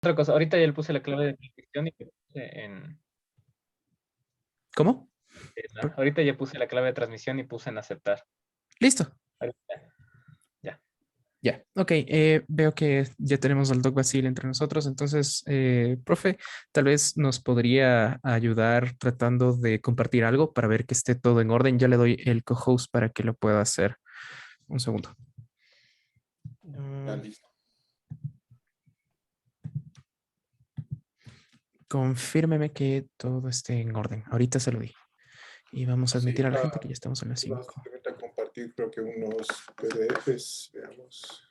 Otra cosa, ahorita ya le puse la clave de transmisión y le puse ¿Cómo? ahorita ya puse la clave de transmisión y puse en aceptar. Listo. Ahorita, ya. Ya, ok. Veo que ya tenemos al Doc Basile entre nosotros. Entonces, profe, tal vez nos podría ayudar tratando de compartir algo para ver que esté todo en orden. Ya le doy el co-host para que lo pueda hacer. Un segundo. Ya, listo. Confírmeme que todo esté en orden. Ahorita se lo di. Y vamos a Sí, admitir a la gente que ya estamos en las iba 5. simplemente a compartir, creo que unos PDFs, veamos.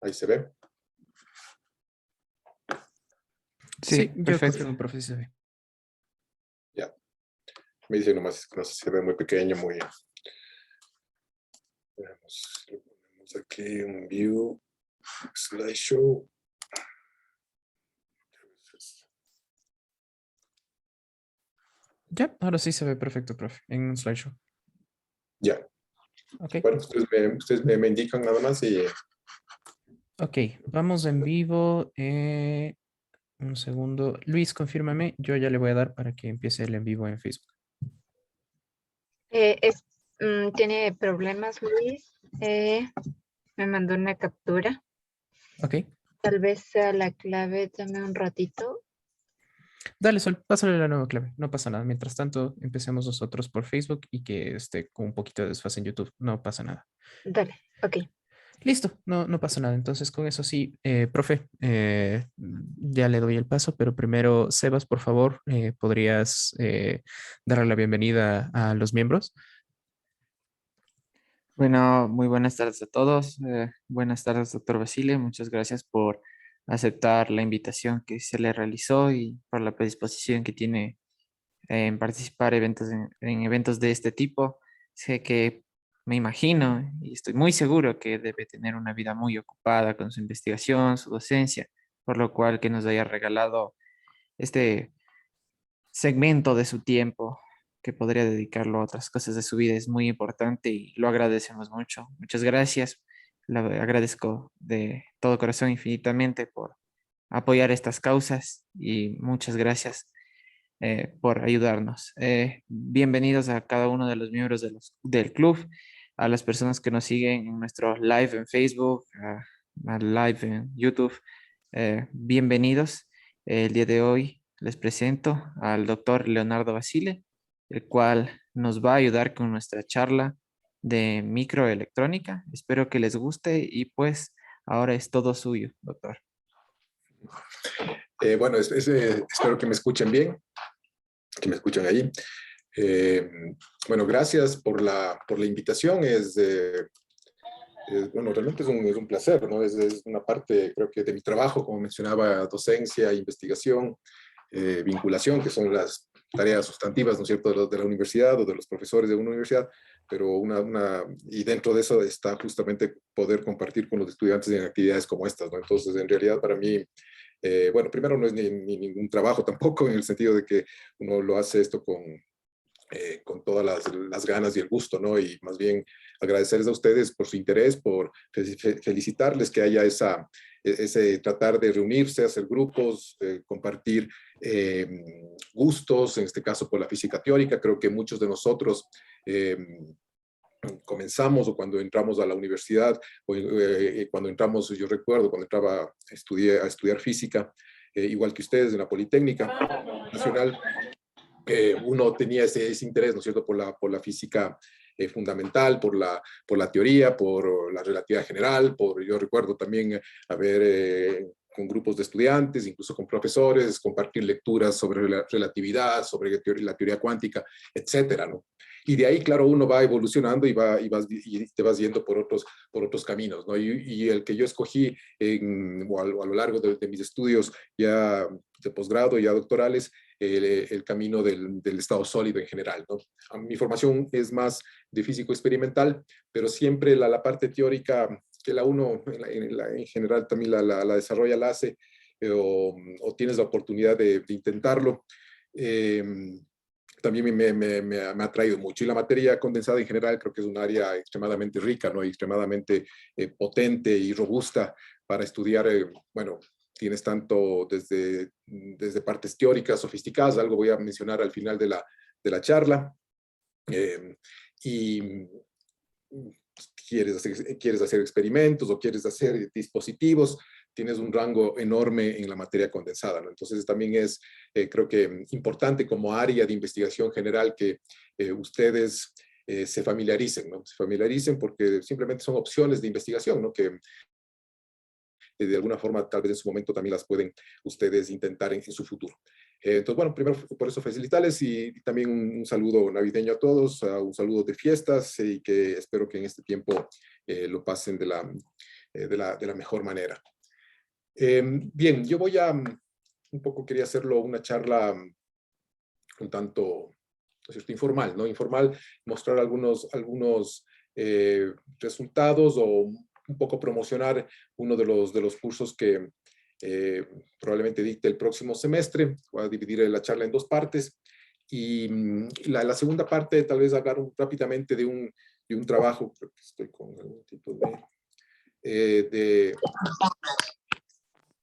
Ahí se ve. Sí, Sí, yo perfecto. confirmo, profe, sí se ve. Ya. Me dice nomás que no sé si se ve muy pequeño, muy... Veamos, lo ponemos aquí, un view, slideshow. Ya, ahora sí se ve perfecto, profe, en un slideshow. Ya. Ok, Bueno, ustedes me indican nada más y... ok, vamos en vivo. Un segundo. Luis, confírmame. Yo ya le voy a dar para que empiece el en vivo en Facebook. Tiene problemas, Luis. Me mandó una captura. Ok, Tal vez sea la clave. Dame un ratito. dale, Sol, pásale la nueva clave. No pasa nada. Mientras tanto, empecemos nosotros por Facebook y que esté con un poquito de desfase en YouTube. No pasa nada. Dale, ok. Listo, no pasa nada. Entonces, con eso sí, profe, ya le doy el paso, pero primero, Sebas, por favor, ¿podrías darle la bienvenida a los miembros? Bueno, muy buenas tardes a todos. Buenas tardes, doctor Basile. Muchas gracias por aceptar la invitación que se le realizó y por la predisposición que tiene en participar en eventos de este tipo. Sé que me imagino y estoy muy seguro que debe tener una vida muy ocupada con su investigación, su docencia, por lo cual que nos haya regalado este segmento de su tiempo que podría dedicarlo a otras cosas de su vida es muy importante y lo agradecemos mucho. Muchas gracias. Le agradezco de todo corazón infinitamente por apoyar estas causas y muchas gracias por ayudarnos. Bienvenidos a cada uno de los miembros del club, a las personas que nos siguen en nuestro live en Facebook, al live en YouTube. Bienvenidos. El día de hoy les presento al doctor Leonardo Basile, el cual nos va a ayudar con nuestra charla de microelectrónica. Espero que les guste y pues ahora es todo suyo, doctor. Bueno, espero que me escuchen bien, que me escuchen ahí. Eh, bueno, gracias por la invitación. Bueno, realmente es un placer, ¿no? Es una parte, creo que de mi trabajo, como mencionaba, docencia, investigación, vinculación, que son las tareas sustantivas, ¿no es cierto?, de la universidad o de los profesores de una universidad, pero y dentro de eso está justamente poder compartir con los estudiantes en actividades como estas, ¿no? Entonces, en realidad, para mí, bueno, primero no es ni ningún trabajo tampoco, en el sentido de que uno lo hace esto con todas las ganas y el gusto, ¿no? Y más bien agradecerles a ustedes por su interés, por felicitarles que haya ese tratar de reunirse, hacer grupos, compartir gustos, en este caso por la física teórica. Creo que muchos de nosotros comenzamos o cuando entramos a la universidad, o cuando entramos, yo recuerdo, cuando a estudiar física, igual que ustedes en la Politécnica Nacional, uno tenía ese interés, ¿no es cierto?, por la física fundamental, por la teoría, por la relatividad general, yo recuerdo también haber con grupos de estudiantes, incluso con profesores, compartir lecturas sobre la relatividad, sobre la teoría cuántica, etcétera, ¿no? Y de ahí, claro, uno va evolucionando y te vas yendo por otros caminos, ¿no? Y el que yo escogí a lo largo de mis estudios ya de posgrado, ya doctorales, el camino del estado sólido en general, ¿no? Mi formación es más de físico experimental, pero siempre la parte teórica que la uno en general también la desarrolla, la hace, o tienes la oportunidad de intentarlo. También me ha atraído mucho. Y la materia condensada en general creo que es un área extremadamente rica, ¿no? Y extremadamente potente y robusta para estudiar, bueno, tienes tanto desde partes teóricas sofisticadas, algo voy a mencionar al final de la charla, y quieres hacer experimentos o quieres hacer dispositivos, tienes un rango enorme en la materia condensada, ¿no? Entonces también es, creo que importante como área de investigación general que ustedes se familiaricen, ¿no? Se familiaricen porque simplemente son opciones de investigación, ¿no? Que de alguna forma tal vez en su momento también las pueden ustedes intentar en su futuro. Entonces, bueno, primero por eso felicitarles y también un saludo navideño a todos, un saludo de fiestas y que espero que en este tiempo lo pasen de la mejor manera. Bien, yo voy a, un poco quería hacerlo una charla un tanto, ¿no es cierto?, informal, ¿no? Informal, mostrar algunos resultados o un poco promocionar uno de los cursos que probablemente dicte el próximo semestre. Voy a dividir la charla en dos partes. Y la segunda parte, tal vez hablar rápidamente de un trabajo, creo que estoy con algún tipo de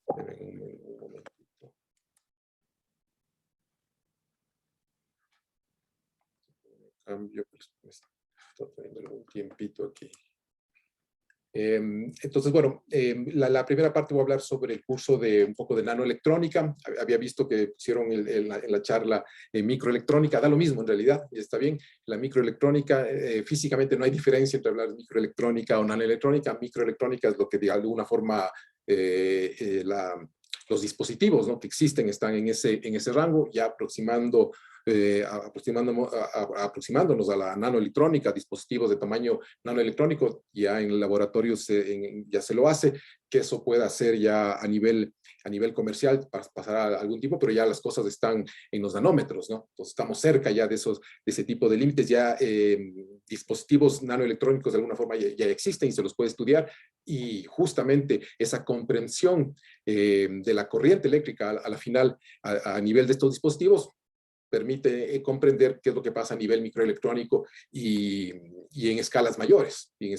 un momentito. Cambio, pues, está teniendo algún tiempito aquí. Entonces, bueno, la primera parte voy a hablar sobre el curso de un poco de nanoelectrónica. Había visto que pusieron en la charla microelectrónica, da lo mismo en realidad, está bien. La microelectrónica, físicamente no hay diferencia entre hablar de microelectrónica o nanoelectrónica. Microelectrónica es lo que de alguna forma los dispositivos, ¿no?, que existen están en ese rango, ya aproximándonos a la nanoelectrónica, dispositivos de tamaño nanoelectrónico, ya en laboratorios ya se lo hace, que eso pueda hacer ya a nivel comercial, pasar a algún tipo, pero ya las cosas están en los nanómetros, ¿no? Entonces estamos cerca ya de ese tipo de límites, ya dispositivos nanoelectrónicos de alguna forma ya existen y se los puede estudiar, y justamente esa comprensión de la corriente eléctrica a la final, a nivel de estos dispositivos, permite comprender qué es lo que pasa a nivel microelectrónico y en escalas mayores, y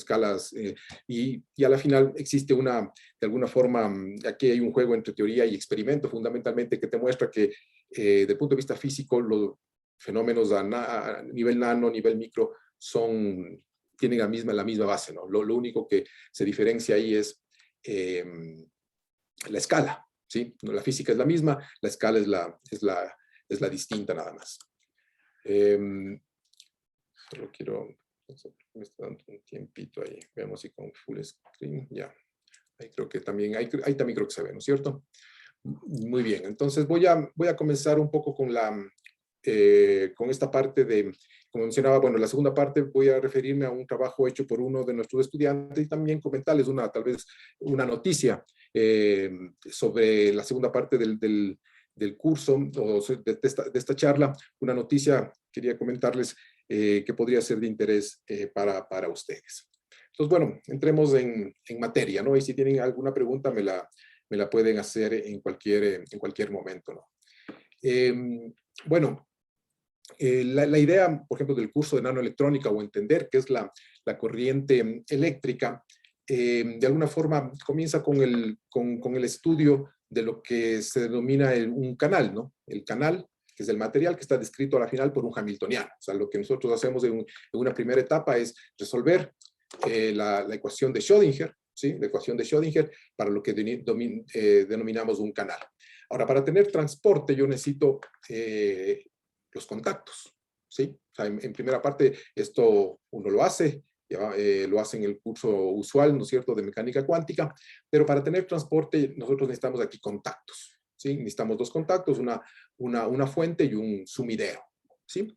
a la final existe de alguna forma, aquí hay un juego entre teoría y experimento, fundamentalmente, que te muestra que desde el punto de vista físico, los fenómenos a nivel nano, nivel micro, tienen la misma base, ¿no? Lo único que se diferencia ahí es la escala, ¿sí? La física es la misma, la escala es la distinta nada más. Solo quiero, me está dando un tiempito ahí, veamos si con full screen, ya. Ahí creo que también, ahí también creo que se ve, ¿no es cierto? Muy bien, entonces voy a comenzar un poco con esta parte como mencionaba, bueno, la segunda parte voy a referirme a un trabajo hecho por uno de nuestros estudiantes y también comentarles tal vez una noticia sobre la segunda parte del curso o de esta charla, una noticia quería comentarles que podría ser de interés para ustedes. Entonces, bueno, entremos en materia, ¿no? Y si tienen alguna pregunta me la pueden hacer en cualquier momento, ¿no? Bueno, la idea, por ejemplo, del curso de nanoelectrónica o entender qué es la corriente eléctrica, de alguna forma comienza con el estudio de lo que se denomina un canal, ¿no? El canal, que es el material que está descrito a la final por un hamiltoniano. O sea, lo que nosotros hacemos en una primera etapa es resolver la ecuación de Schrödinger, ¿sí? La ecuación de Schrödinger para lo que denominamos un canal. Ahora, para tener transporte yo necesito los contactos, ¿sí? O sea, en primera parte esto uno lo hace ¿ya? Lo hacen en el curso usual, ¿no es cierto?, de mecánica cuántica, pero para tener transporte nosotros necesitamos aquí contactos, ¿sí? Necesitamos dos contactos, una fuente y un sumidero, ¿sí?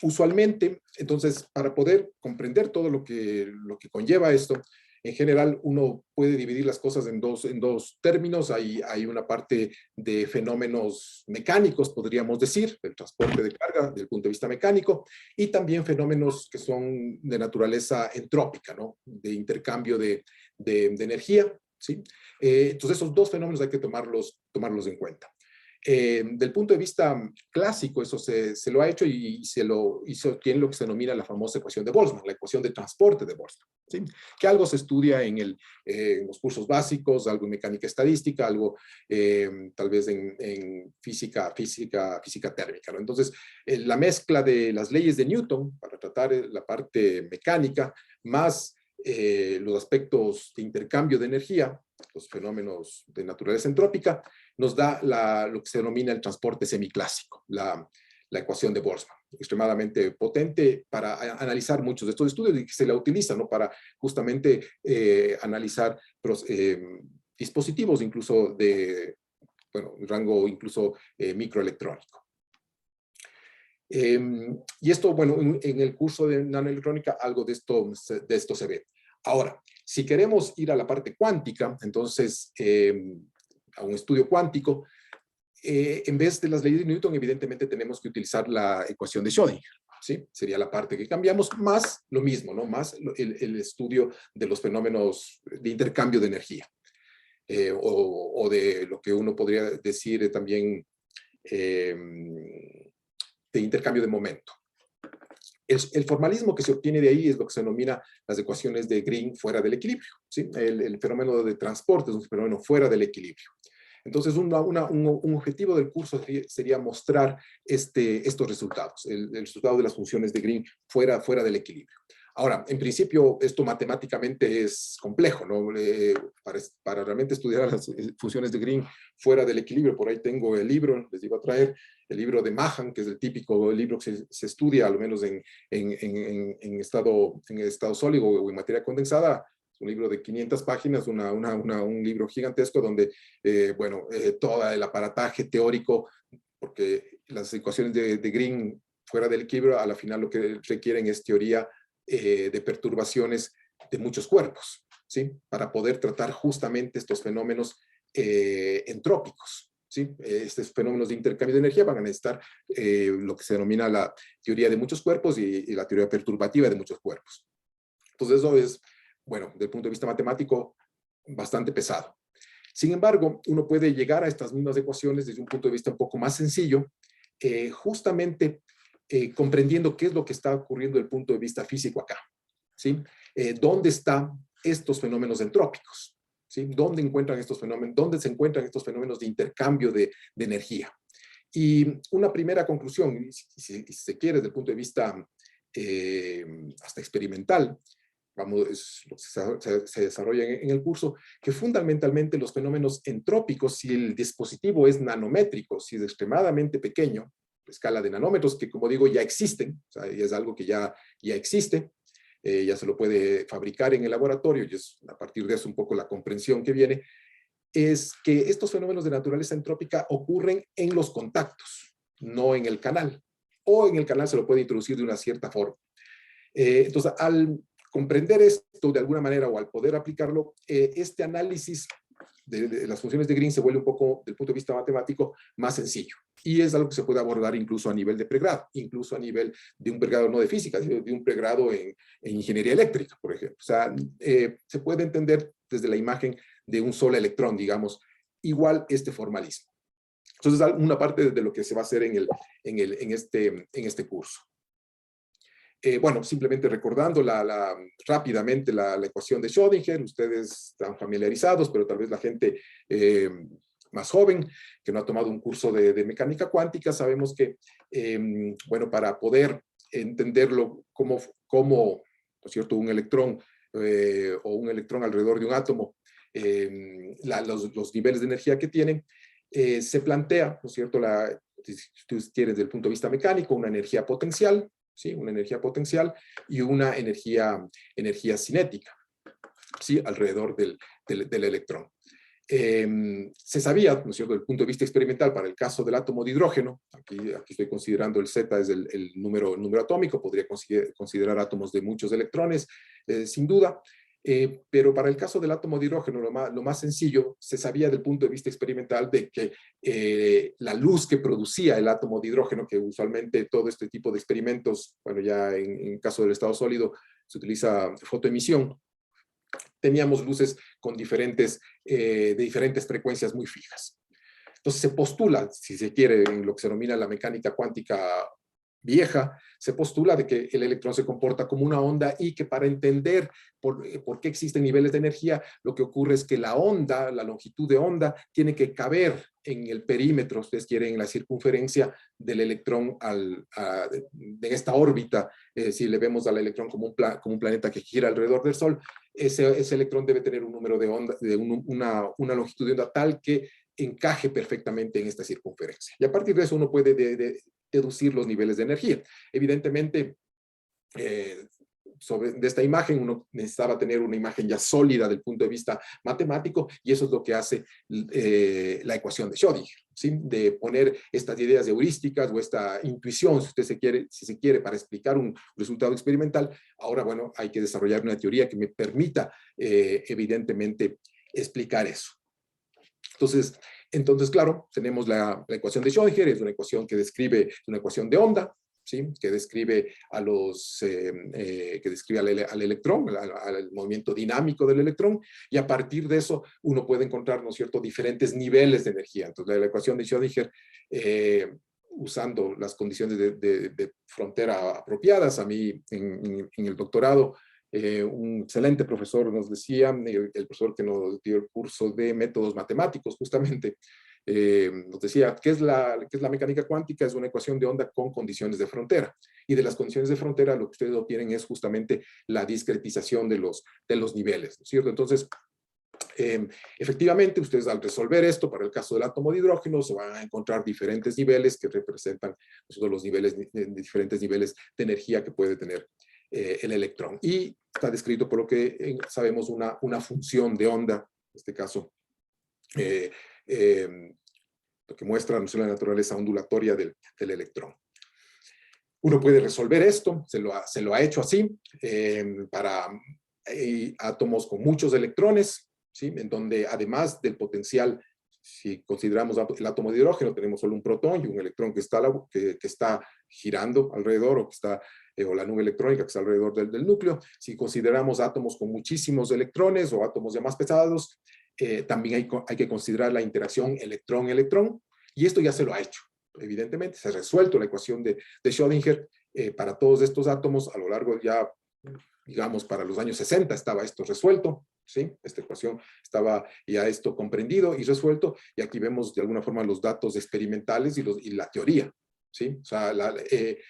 Usualmente, entonces, para poder comprender todo lo que conlleva esto, en general uno puede dividir las cosas en dos términos. Hay una parte de fenómenos mecánicos, podríamos decir, del transporte de carga desde el punto de vista mecánico, y también fenómenos que son de naturaleza entrópica, ¿no? De intercambio de energía, ¿sí? Entonces esos dos fenómenos hay que tomarlos en cuenta. Del punto de vista clásico, eso se lo ha hecho y se obtiene lo que se denomina la famosa ecuación de Boltzmann, la ecuación de transporte de Boltzmann, ¿sí? Que algo se estudia en los cursos básicos, algo en mecánica estadística, algo tal vez en física térmica, ¿no? Entonces, la mezcla de las leyes de Newton para tratar la parte mecánica, más los aspectos de intercambio de energía, los fenómenos de naturaleza entrópica, nos da lo que se denomina el transporte semiclásico, la ecuación de Boltzmann, extremadamente potente para analizar muchos de estos estudios y que se la utiliza, ¿no?, para justamente analizar dispositivos incluso de, bueno, rango incluso microelectrónico. Y esto, bueno, en el curso de nanoelectrónica algo de esto se ve. Ahora, si queremos ir a la parte cuántica, entonces a un estudio cuántico, en vez de las leyes de Newton, evidentemente tenemos que utilizar la ecuación de Schrödinger, ¿sí? Sería la parte que cambiamos, más lo mismo, ¿no? Más el estudio de los fenómenos de intercambio de energía, o de lo que uno podría decir también de intercambio de momento. El formalismo que se obtiene de ahí es lo que se denomina las ecuaciones de Green fuera del equilibrio, ¿sí? El fenómeno de transporte es un fenómeno fuera del equilibrio. Entonces, un objetivo del curso sería mostrar estos resultados, el resultado de las funciones de Green fuera del equilibrio. Ahora, en principio, esto matemáticamente es complejo, ¿no? Para realmente estudiar las funciones de Green fuera del equilibrio, por ahí tengo el libro, les iba a traer el libro de Mahan, que es el típico libro que se estudia, al menos en estado sólido o en materia condensada. Es un libro de 500 páginas, un libro gigantesco donde, todo el aparataje teórico, porque las ecuaciones de Green fuera del equilibrio, a la final lo que requieren es teoría de perturbaciones de muchos cuerpos, ¿sí? Para poder tratar justamente estos fenómenos entrópicos, ¿sí? Estos fenómenos de intercambio de energía van a necesitar lo que se denomina la teoría de muchos cuerpos y la teoría perturbativa de muchos cuerpos. Entonces eso es, bueno, desde el punto de vista matemático, bastante pesado. Sin embargo, uno puede llegar a estas mismas ecuaciones desde un punto de vista un poco más sencillo, justamente comprendiendo qué es lo que está ocurriendo desde el punto de vista físico acá, ¿sí? ¿Dónde están estos fenómenos entrópicos? ¿Sí? ¿Dónde se encuentran estos fenómenos de intercambio de energía? Y una primera conclusión, si se quiere, desde el punto de vista hasta experimental, es lo que se desarrolla en el curso, que fundamentalmente los fenómenos entrópicos, si el dispositivo es nanométrico, si es extremadamente pequeño, escala de nanómetros, que como digo ya existen, o sea, es algo que ya existe, ya se lo puede fabricar en el laboratorio, y es a partir de eso un poco la comprensión que viene, es que estos fenómenos de naturaleza entrópica ocurren en los contactos, no en el canal, o en el canal se lo puede introducir de una cierta forma. Entonces, al comprender esto de alguna manera o al poder aplicarlo, este análisis de las funciones de Green se vuelve un poco, desde el punto de vista matemático, más sencillo. Y es algo que se puede abordar incluso a nivel de pregrado, incluso a nivel de un pregrado no de física, sino de un pregrado en ingeniería eléctrica, por ejemplo. O sea, se puede entender desde la imagen de un solo electrón, digamos, igual este formalismo. Entonces, una parte de lo que se va a hacer en este curso. Bueno, simplemente recordando rápidamente la ecuación de Schrödinger, ustedes están familiarizados, pero tal vez la gente más joven, que no ha tomado un curso de mecánica cuántica, sabemos que, bueno, para poder entenderlo cómo ¿no es cierto?, un electrón o un electrón alrededor de un átomo, los niveles de energía que tienen, se plantea, ¿no es cierto?, si ustedes quieren desde el punto de vista mecánico, una energía potencial, ¿sí? Una energía potencial y una energía cinética, ¿sí? Alrededor del electrón. Se sabía, ¿no es cierto?, desde el punto de vista experimental, para el caso del átomo de hidrógeno, aquí estoy considerando el Z es el número atómico, podría considerar átomos de muchos electrones, sin duda, pero para el caso del átomo de hidrógeno, lo más sencillo, se sabía desde el punto de vista experimental de que la luz que producía el átomo de hidrógeno, que usualmente todo este tipo de experimentos, bueno, ya en caso del estado sólido, se utiliza fotoemisión, teníamos luces con de diferentes frecuencias muy fijas. Entonces se postula, si se quiere, en lo que se denomina la mecánica cuántica vieja, se postula de que el electrón se comporta como una onda y que para entender por qué existen niveles de energía, lo que ocurre es que la onda, la longitud de onda, tiene que caber en el perímetro, ustedes quieren, en la circunferencia del electrón en esta órbita. Si le vemos al electrón como un planeta que gira alrededor del Sol, ese electrón debe tener un número de onda, una longitud de onda tal que encaje perfectamente en esta circunferencia. Y a partir de eso uno puede deducir los niveles de energía. Evidentemente, de esta imagen uno necesitaba tener una imagen ya sólida del punto de vista matemático, y eso es lo que hace la ecuación de Schrödinger, ¿sí? De poner estas ideas heurísticas o esta intuición, si se quiere, para explicar un resultado experimental. Ahora, bueno, hay que desarrollar una teoría que me permita, evidentemente, explicar eso. Entonces, claro, tenemos la ecuación de Schrödinger, es una ecuación que describe, una ecuación de onda, ¿sí? Que describe al electrón, al movimiento dinámico del electrón, y a partir de eso uno puede encontrar, ¿no es cierto?, diferentes niveles de energía. Entonces, la ecuación de Schrödinger, usando las condiciones de frontera apropiadas, a mí en el doctorado, un excelente profesor nos decía, el profesor que nos dio el curso de métodos matemáticos, justamente, nos decía, ¿qué es la mecánica cuántica? Es una ecuación de onda con condiciones de frontera. Y de las condiciones de frontera, lo que ustedes obtienen es justamente la discretización de los niveles, ¿no es cierto? Entonces, efectivamente, ustedes al resolver esto, para el caso del átomo de hidrógeno, se van a encontrar diferentes niveles que representan los diferentes niveles de energía que puede tener el electrón. Y está descrito por lo que sabemos una función de onda, en este caso, lo que muestra, ¿no?, la naturaleza ondulatoria del electrón. Uno puede resolver esto, se lo ha hecho así, para átomos con muchos electrones, ¿sí? En donde además del potencial, si consideramos el átomo de hidrógeno, tenemos solo un protón y un electrón que está girando alrededor, o la nube electrónica que está alrededor del núcleo. Si consideramos átomos con muchísimos electrones o átomos ya más pesados, también hay que considerar la interacción electrón-electrón, y esto ya se lo ha hecho. Evidentemente, se ha resuelto la ecuación de Schrödinger para todos estos átomos a lo largo ya, digamos, para los años 60 estaba esto resuelto, ¿sí? Esta ecuación estaba ya esto comprendido y resuelto, y aquí vemos de alguna forma los datos experimentales y la teoría, ¿sí? O sea,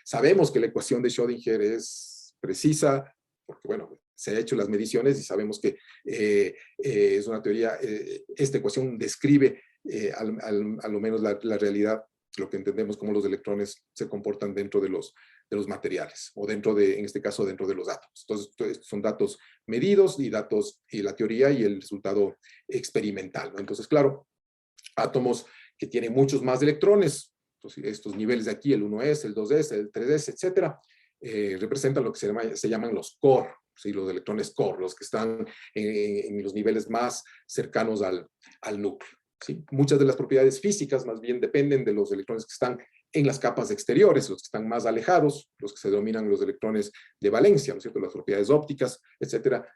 sabemos que la ecuación de Schrödinger es precisa, porque, bueno, se han hecho las mediciones y sabemos que es una teoría, esta ecuación describe a lo menos la realidad, lo que entendemos como los electrones se comportan dentro de los materiales, o en este caso, dentro de los átomos. Entonces, son datos medidos y la teoría y el resultado experimental, ¿no? Entonces, claro, átomos que tienen muchos más electrones, entonces, estos niveles de aquí, el 1s, el 2s, el 3s, etcétera, representan lo que se llaman los core, ¿sí? Los electrones core, los que están en los niveles más cercanos al núcleo, ¿sí? Muchas de las propiedades físicas más bien dependen de los electrones que están en las capas exteriores, los que están más alejados, los que se denominan los electrones de valencia, ¿no es cierto? Las propiedades ópticas, etcétera,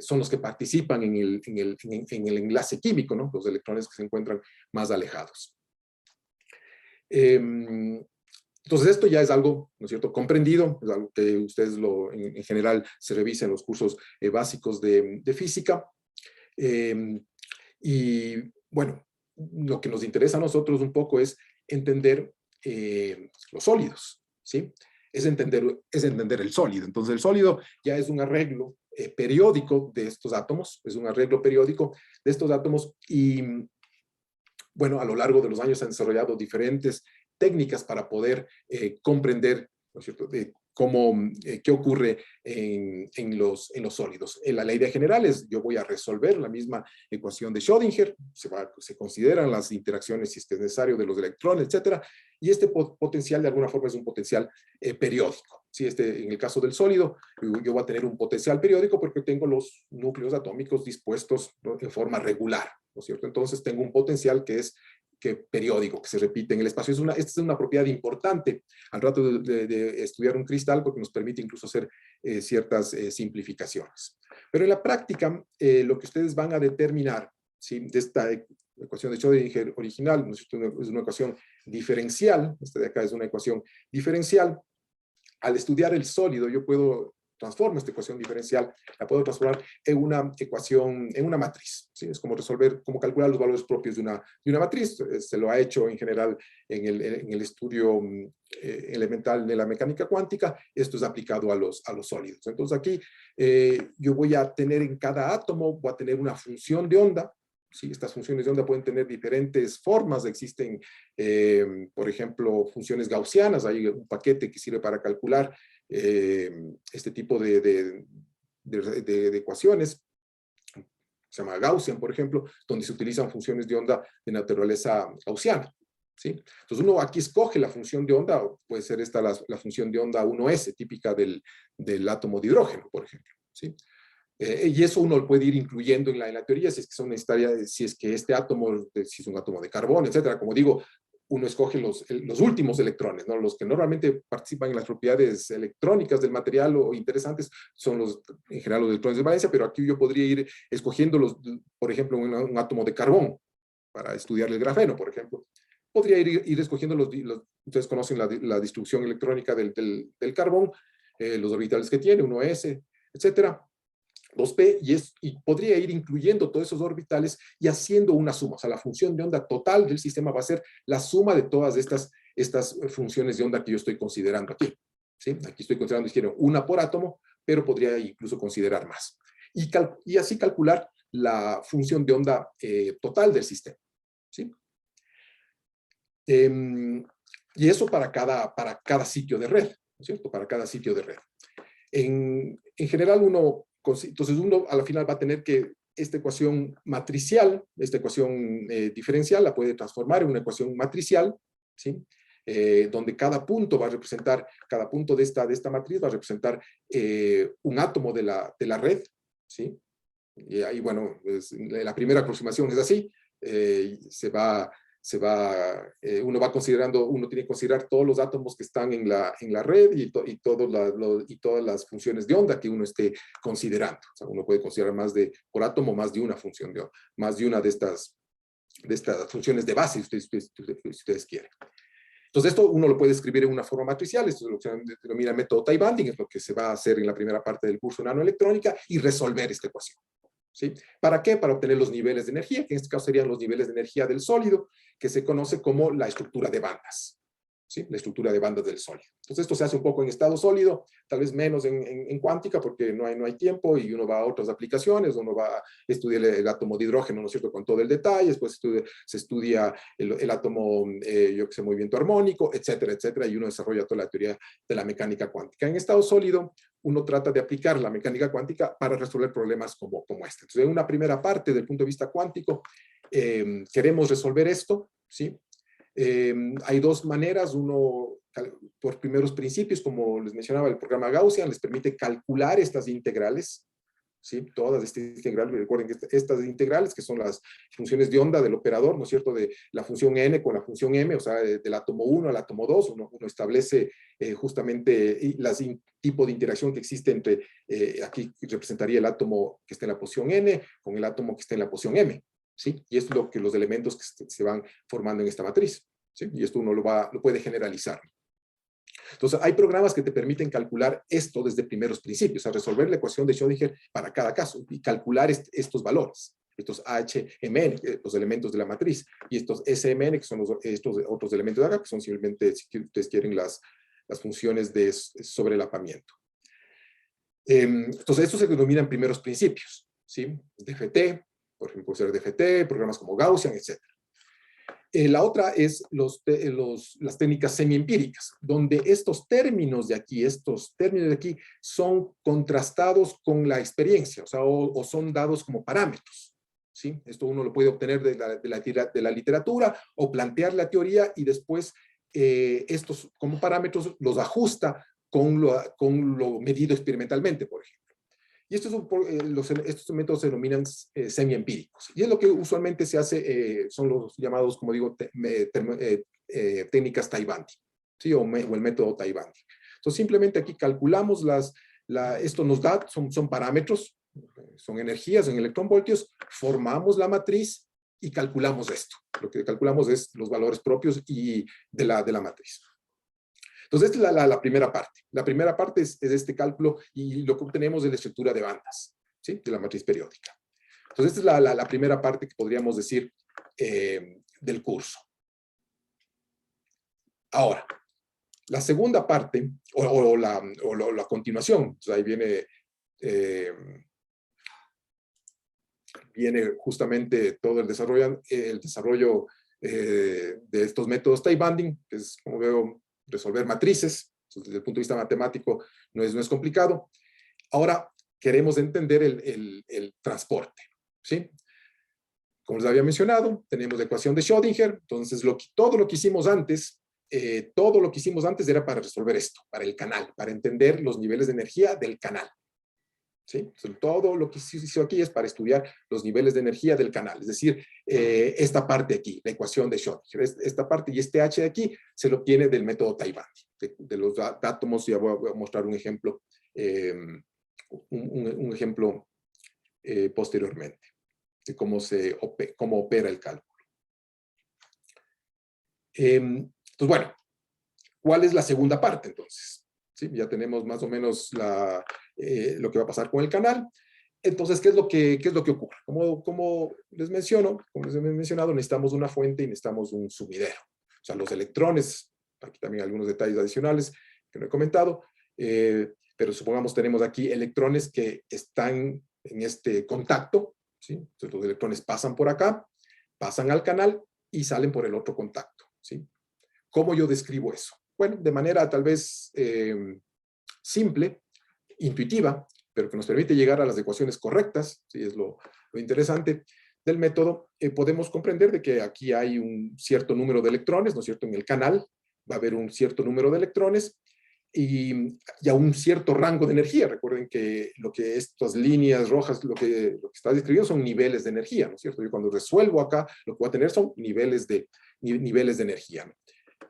son los que participan en el enlace químico, ¿no? Los electrones que se encuentran más alejados. Entonces, esto ya es algo, ¿no es cierto?, comprendido, es algo que ustedes en general se revisa en los cursos básicos de física. Y bueno, lo que nos interesa a nosotros un poco es entender los sólidos, ¿sí? Es entender el sólido. Entonces, el sólido ya es un arreglo periódico de estos átomos, y bueno, a lo largo de los años se han desarrollado diferentes técnicas para poder comprender ¿no es cierto?, de cómo, qué ocurre en los sólidos. La idea general es, yo voy a resolver la misma ecuación de Schrödinger, se consideran las interacciones, si es que es necesario, de los electrones, etcétera, y este potencial de alguna forma es un potencial periódico. ¿Sí? En el caso del sólido, yo voy a tener un potencial periódico porque tengo los núcleos atómicos dispuestos, ¿no?, en forma regular, ¿no es cierto? Entonces tengo un potencial que es periódico, que se repite en el espacio. Esta es una propiedad importante al rato de estudiar un cristal, porque nos permite incluso hacer ciertas simplificaciones. Pero en la práctica, lo que ustedes van a determinar, ¿sí?, de esta ecuación de Schrödinger original, ¿no es cierto?, es una ecuación diferencial. Esta de acá es una ecuación diferencial. Al estudiar el sólido, yo puedo transformo esta ecuación diferencial, la puedo transformar en una ecuación, en una matriz. ¿Sí? Es como resolver, como calcular los valores propios de una matriz. Se lo ha hecho en general en el estudio elemental de la mecánica cuántica. Esto es aplicado a los sólidos. Entonces aquí yo voy a tener en cada átomo, voy a tener una función de onda. Sí, estas funciones de onda pueden tener diferentes formas. Existen, por ejemplo, funciones gaussianas. Hay un paquete que sirve para calcular este tipo de ecuaciones. Se llama Gaussian, por ejemplo, donde se utilizan funciones de onda de naturaleza gaussiana. ¿Sí? Entonces uno aquí escoge la función de onda, puede ser esta la función de onda 1s, típica del átomo de hidrógeno, por ejemplo. ¿Sí? Y eso uno lo puede ir incluyendo en la teoría, si es que son necesarias, si es que este átomo, si es un átomo de carbono, etcétera. Como digo, uno escoge los últimos electrones, ¿no? Los que normalmente participan en las propiedades electrónicas del material o interesantes son en general los electrones de valencia, pero aquí yo podría ir escogiendo por ejemplo, un átomo de carbón para estudiar el grafeno, por ejemplo. Podría ir escogiendo ustedes conocen la distribución electrónica del carbón, los orbitales que tiene, 1s, etcétera. 2p, y podría ir incluyendo todos esos orbitales y haciendo una suma. O sea, la función de onda total del sistema va a ser la suma de todas estas funciones de onda que yo estoy considerando aquí. ¿Sí? Aquí estoy considerando, dijeron, una por átomo, pero podría incluso considerar más. Y así calcular la función de onda total del sistema. ¿Sí? Y eso para cada sitio de red, ¿no es cierto? Para cada sitio de red. En general, entonces uno a la final va a tener que esta ecuación matricial, esta ecuación diferencial, la puede transformar en una ecuación matricial, ¿sí? Donde cada punto va a representar, cada punto de esta matriz va a representar un átomo de la red, ¿sí? Y ahí, bueno, la primera aproximación es así, uno va considerando, uno tiene que considerar todos los átomos que están en la red y todas las funciones de onda que uno esté considerando. O sea, uno puede considerar por átomo más de una función de onda, más de una de estas funciones de base, si ustedes quieren. Entonces esto uno lo puede escribir en una forma matricial. Esto es lo que se denomina método tie-binding, es lo que se va a hacer en la primera parte del curso de nanoelectrónica, y resolver esta ecuación. ¿Sí? ¿Para qué? Para obtener los niveles de energía, que en este caso serían los niveles de energía del sólido, que se conoce como la estructura de bandas. ¿Sí? La estructura de bandas del sólido. Entonces esto se hace un poco en estado sólido, tal vez menos en cuántica, porque no hay tiempo y uno va a otras aplicaciones, uno va a estudiar el átomo de hidrógeno, ¿no es cierto?, con todo el detalle. Después se estudia el átomo, yo que sé, movimiento armónico, etcétera, etcétera, y uno desarrolla toda la teoría de la mecánica cuántica. En estado sólido, uno trata de aplicar la mecánica cuántica para resolver problemas como este. Entonces, en una primera parte, del punto de vista cuántico, queremos resolver esto, ¿sí? Hay dos maneras. Uno, por primeros principios, como les mencionaba, el programa Gaussian les permite calcular estas integrales, ¿sí? Todas estas integrales. Recuerden que estas integrales, que son las funciones de onda del operador, ¿no es cierto?, de la función n con la función m, o sea, del átomo 1 al átomo 2, uno establece justamente los tipos de interacción que existe entre, aquí representaría el átomo que está en la posición n con el átomo que está en la posición m. ¿Sí? Y esto es lo que los elementos que se van formando en esta matriz. ¿Sí? Y esto uno lo puede generalizar. Entonces, hay programas que te permiten calcular esto desde primeros principios, o sea, resolver la ecuación de Schrödinger para cada caso y calcular estos valores, estos HMN, los elementos de la matriz, y estos SMN, que son estos otros elementos de acá, que son simplemente, si ustedes quieren, las funciones de sobrelapamiento. Entonces, esto se denominan primeros principios, ¿sí? DFT, por ejemplo, puede ser DFT, programas como Gaussian, etc. La otra es las técnicas semiempíricas, donde estos términos de aquí son contrastados con la experiencia, o sea, o son dados como parámetros. ¿Sí? Esto uno lo puede obtener de la literatura o plantear la teoría y después estos como parámetros los ajusta con lo medido experimentalmente, por ejemplo. Y estos métodos se denominan semiempíricos. Y es lo que usualmente se hace, son los llamados, como digo, técnicas Taibandi, ¿sí? O el método Taibandi. Entonces, simplemente aquí calculamos esto nos da, son parámetros, son energías en electronvoltios, formamos la matriz y calculamos esto. Lo que calculamos es los valores propios de la matriz. Entonces, esta es la primera parte. La primera parte es este cálculo y lo que obtenemos es la estructura de bandas, ¿sí? De la matriz periódica. Entonces, esta es la primera parte que podríamos decir del curso. Ahora, la segunda parte, o la continuación, entonces ahí viene justamente todo el desarrollo de estos métodos Taibandi, que es, como veo, resolver matrices. Entonces, desde el punto de vista matemático no es complicado. Ahora queremos entender el transporte, ¿sí? Como les había mencionado, tenemos la ecuación de Schrödinger. Entonces todo lo que hicimos antes era para resolver esto, para el canal, para entender los niveles de energía del canal, ¿sí? Entonces, todo lo que se hizo aquí es para estudiar los niveles de energía del canal, es decir, esta parte aquí, la ecuación de Schrödinger, esta parte y este H de aquí se lo obtiene del método Taibandi, de los átomos. Ya voy a mostrar un ejemplo, posteriormente, de cómo opera el cálculo. Entonces, bueno, ¿cuál es la segunda parte entonces? ¿Sí? Ya tenemos más o menos lo que va a pasar con el canal. Entonces, ¿qué es lo que ocurre? Como les he mencionado, necesitamos una fuente y necesitamos un sumidero. O sea, los electrones, aquí también algunos detalles adicionales que no he comentado, pero supongamos tenemos aquí electrones que están en este contacto, ¿sí? Entonces, los electrones pasan por acá, pasan al canal y salen por el otro contacto, ¿sí? ¿Cómo yo describo eso? Bueno, de manera tal vez simple, intuitiva, pero que nos permite llegar a las ecuaciones correctas, ¿sí? Es lo interesante del método. Podemos comprender de que aquí hay un cierto número de electrones, ¿no es cierto? En el canal va a haber un cierto número de electrones y a un cierto rango de energía. Recuerden que lo que estas líneas rojas, lo que está describiendo son niveles de energía, ¿no es cierto? Yo cuando resuelvo acá, lo que voy a tener son niveles de energía, ¿no?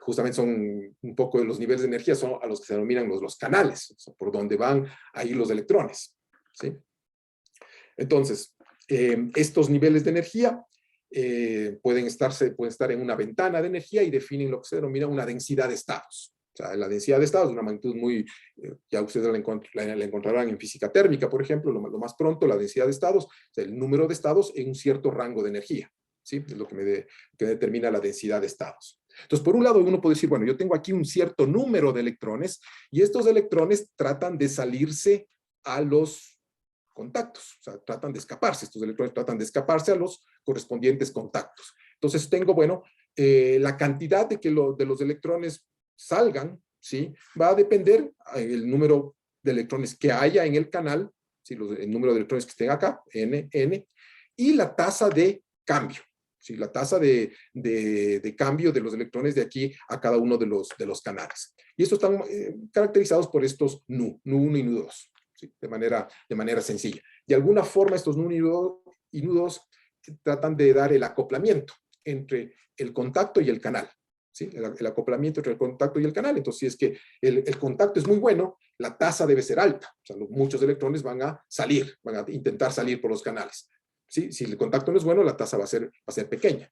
Justamente son un poco de los niveles de energía, son a los que se denominan los canales, o sea, por donde van a ir los electrones, ¿sí? Entonces, estos niveles de energía pueden estar en una ventana de energía y definen lo que se denomina una densidad de estados. O sea, la densidad de estados es una magnitud muy, ya ustedes la encontrarán en física térmica, por ejemplo, lo más pronto, la densidad de estados, o sea, el número de estados en un cierto rango de energía, ¿sí? Es lo que determina la densidad de estados. Entonces, por un lado, uno puede decir, bueno, yo tengo aquí un cierto número de electrones y estos electrones tratan de salirse a los contactos, o sea, tratan de escaparse, estos electrones tratan de escaparse a los correspondientes contactos. Entonces, tengo, bueno, la cantidad de los electrones salgan, ¿sí? Va a depender el número de electrones que haya en el canal, ¿sí? El número de electrones que estén acá, n, y la tasa de cambio. ¿Sí? La tasa de cambio de los electrones de aquí a cada uno de los canales. Y estos están caracterizados por estos nu 1 y nu 2, ¿sí? de manera sencilla. De alguna forma, estos nu y nu 2 tratan de dar el acoplamiento entre el contacto y el canal. ¿Sí? El acoplamiento entre el contacto y el canal. Entonces, si es que el contacto es muy bueno, la tasa debe ser alta. O sea, muchos electrones van a intentar salir por los canales. ¿Sí? Si el contacto no es bueno, la tasa va a ser pequeña.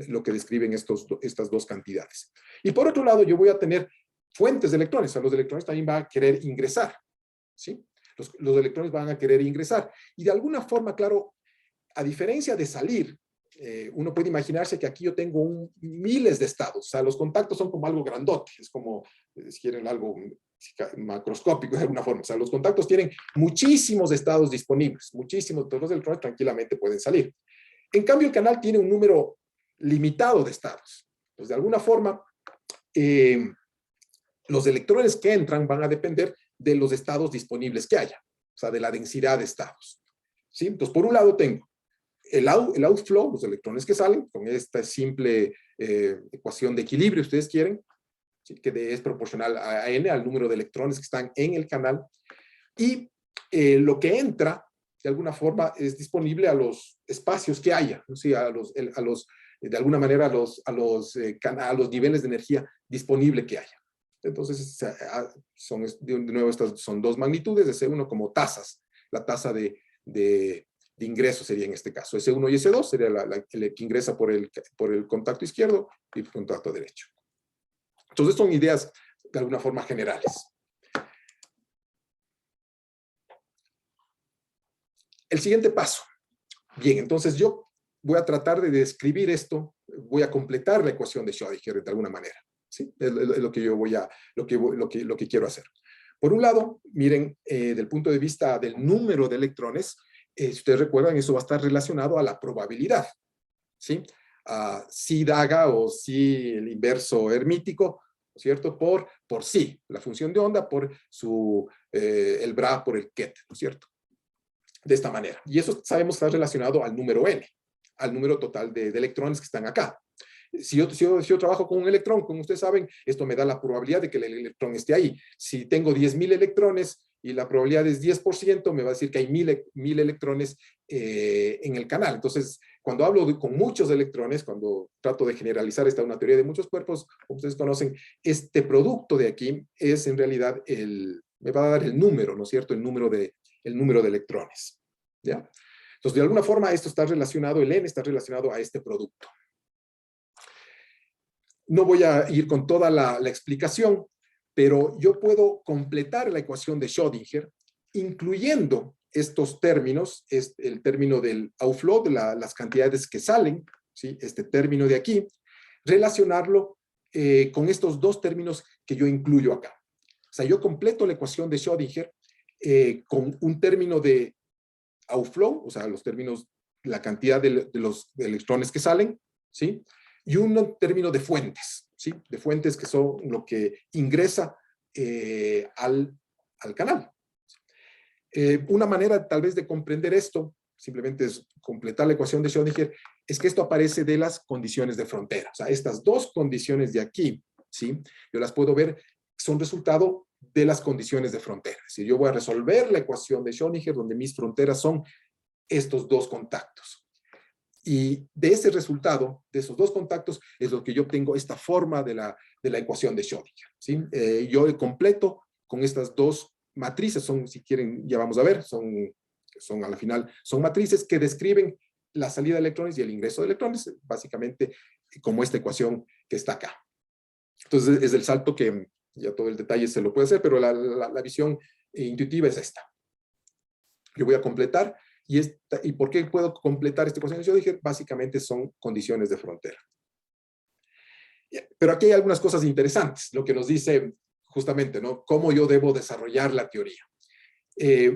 Lo que describen estas dos cantidades. Y por otro lado, yo voy a tener fuentes de electrones. O sea, los electrones también van a querer ingresar. ¿Sí? Los electrones van a querer ingresar. Y de alguna forma, claro, a diferencia de salir, uno puede imaginarse que aquí yo tengo miles de estados. O sea, los contactos son como algo grandote. Es como, si quieren, algo macroscópico de alguna forma. O sea, los contactos tienen muchísimos estados disponibles, muchísimos, todos los electrones tranquilamente pueden salir. En cambio, el canal tiene un número limitado de estados. Entonces, de alguna forma, los electrones que entran van a depender de los estados disponibles que haya, o sea, de la densidad de estados. ¿Sí? Entonces, por un lado tengo el outflow, los electrones que salen, con esta simple ecuación de equilibrio, ustedes quieren, ¿sí? Que es proporcional a n, al número de electrones que están en el canal, y lo que entra, de alguna forma, es disponible a los espacios que haya, ¿sí? De alguna manera, a los niveles de energía disponible que haya. Entonces, de nuevo, estas son dos magnitudes de S1 como tasas. La tasa de ingreso sería en este caso S1 y S2, sería el que ingresa por el contacto izquierdo y el contacto derecho. Entonces, son ideas de alguna forma generales. El siguiente paso. Bien, entonces yo voy a tratar de describir esto, voy a completar la ecuación de Schrödinger de alguna manera. ¿Sí? Es lo que yo lo que quiero hacer. Por un lado, miren, del punto de vista del número de electrones, si ustedes recuerdan, eso va a estar relacionado a la probabilidad. ¿Sí? Si daga o si el inverso hermítico, ¿cierto? Por sí, la función de onda, por el bra, por el ket, ¿no es cierto? De esta manera. Y eso sabemos está relacionado al número n, al número total de electrones que están acá. Si yo trabajo con un electrón, como ustedes saben, esto me da la probabilidad de que el electrón esté ahí. Si tengo 10.000 electrones y la probabilidad es 10%, me va a decir que hay 1.000 electrones en el canal. Entonces, cuando hablo con muchos electrones, cuando trato de generalizar una teoría de muchos cuerpos, como ustedes conocen, este producto de aquí es en realidad me va a dar el número, ¿no es cierto? El número de electrones. ¿Ya? Entonces, de alguna forma, esto está relacionado, el n está relacionado a este producto. No voy a ir con toda la explicación, pero yo puedo completar la ecuación de Schrödinger, incluyendo estos términos, el término del outflow, de las cantidades que salen, ¿sí? Este término de aquí, relacionarlo con estos dos términos que yo incluyo acá. O sea, yo completo la ecuación de Schrödinger con un término de outflow, o sea, los términos, la cantidad de los electrones que salen, ¿sí? Y un término de fuentes, ¿sí? De fuentes que son lo que ingresa al canal. Una manera tal vez de comprender esto, simplemente es completar la ecuación de Schrödinger, es que esto aparece de las condiciones de frontera. O sea, estas dos condiciones de aquí, ¿sí? Yo las puedo ver, son resultado de las condiciones de frontera. Es decir, yo voy a resolver la ecuación de Schrödinger donde mis fronteras son estos dos contactos. Y de ese resultado, de esos dos contactos, es lo que yo obtengo esta forma de la ecuación de Schrödinger. ¿Sí? Yo completo con estas dos matrices, si quieren, ya vamos a ver, son a la final, son matrices que describen la salida de electrones y el ingreso de electrones, básicamente como esta ecuación que está acá. Entonces, es el salto que ya todo el detalle se lo puede hacer, pero la visión intuitiva es esta. Yo voy a completar. ¿Y por qué puedo completar esta ecuación? Yo dije, básicamente son condiciones de frontera. Pero aquí hay algunas cosas interesantes, lo que nos dice justamente, ¿no? Cómo yo debo desarrollar la teoría.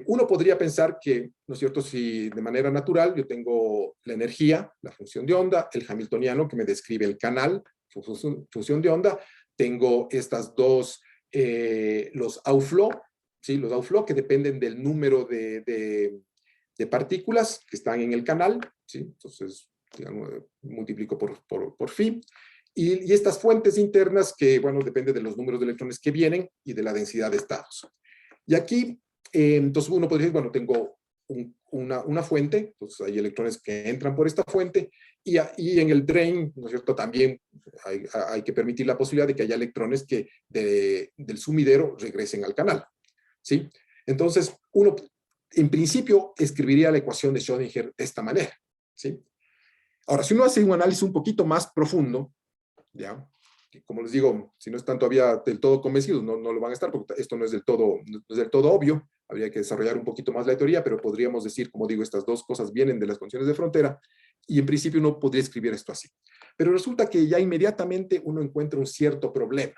Uno podría pensar que, ¿no es cierto?, si de manera natural yo tengo la energía, la función de onda, el hamiltoniano que me describe el canal, función de onda, tengo estas dos, los outflow, ¿sí? Los outflow que dependen del número de partículas que están en el canal, ¿sí? Entonces, digamos, multiplico por phi. Y estas fuentes internas que, bueno, depende de los números de electrones que vienen y de la densidad de estados. Y aquí, entonces uno podría decir, bueno, tengo una fuente, entonces hay electrones que entran por esta fuente, y en el drain, ¿no es cierto?, también hay que permitir la posibilidad de que haya electrones que del sumidero regresen al canal, ¿sí? Entonces, uno en principio escribiría la ecuación de Schrödinger de esta manera, ¿sí? Ahora, si uno hace un análisis un poquito más profundo, ¿ya? Como les digo, si no están todavía del todo convencidos, no lo van a estar, porque esto no es del todo obvio, habría que desarrollar un poquito más la teoría, pero podríamos decir, como digo, estas dos cosas vienen de las condiciones de frontera, y en principio uno podría escribir esto así. Pero resulta que ya inmediatamente uno encuentra un cierto problema.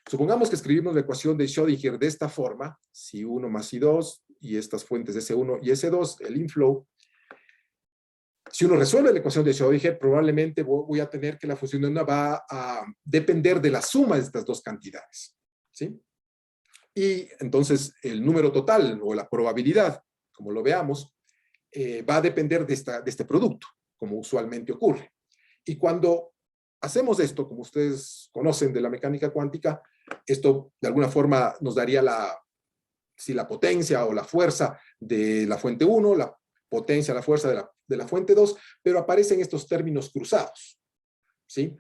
Supongamos que escribimos la ecuación de Schrödinger de esta forma, Si1 más Si2, y estas fuentes S1 y S2, el inflow. Si uno resuelve la ecuación de Schrödinger, probablemente voy a tener que la función de onda va a depender de la suma de estas dos cantidades, ¿sí? Y entonces el número total o la probabilidad, como lo veamos, va a depender de este producto, como usualmente ocurre. Y cuando hacemos esto, como ustedes conocen de la mecánica cuántica, esto de alguna forma nos daría la potencia o la fuerza de la fuente 1, la potencia, la fuerza de la fuente 2, pero aparecen estos términos cruzados, ¿sí?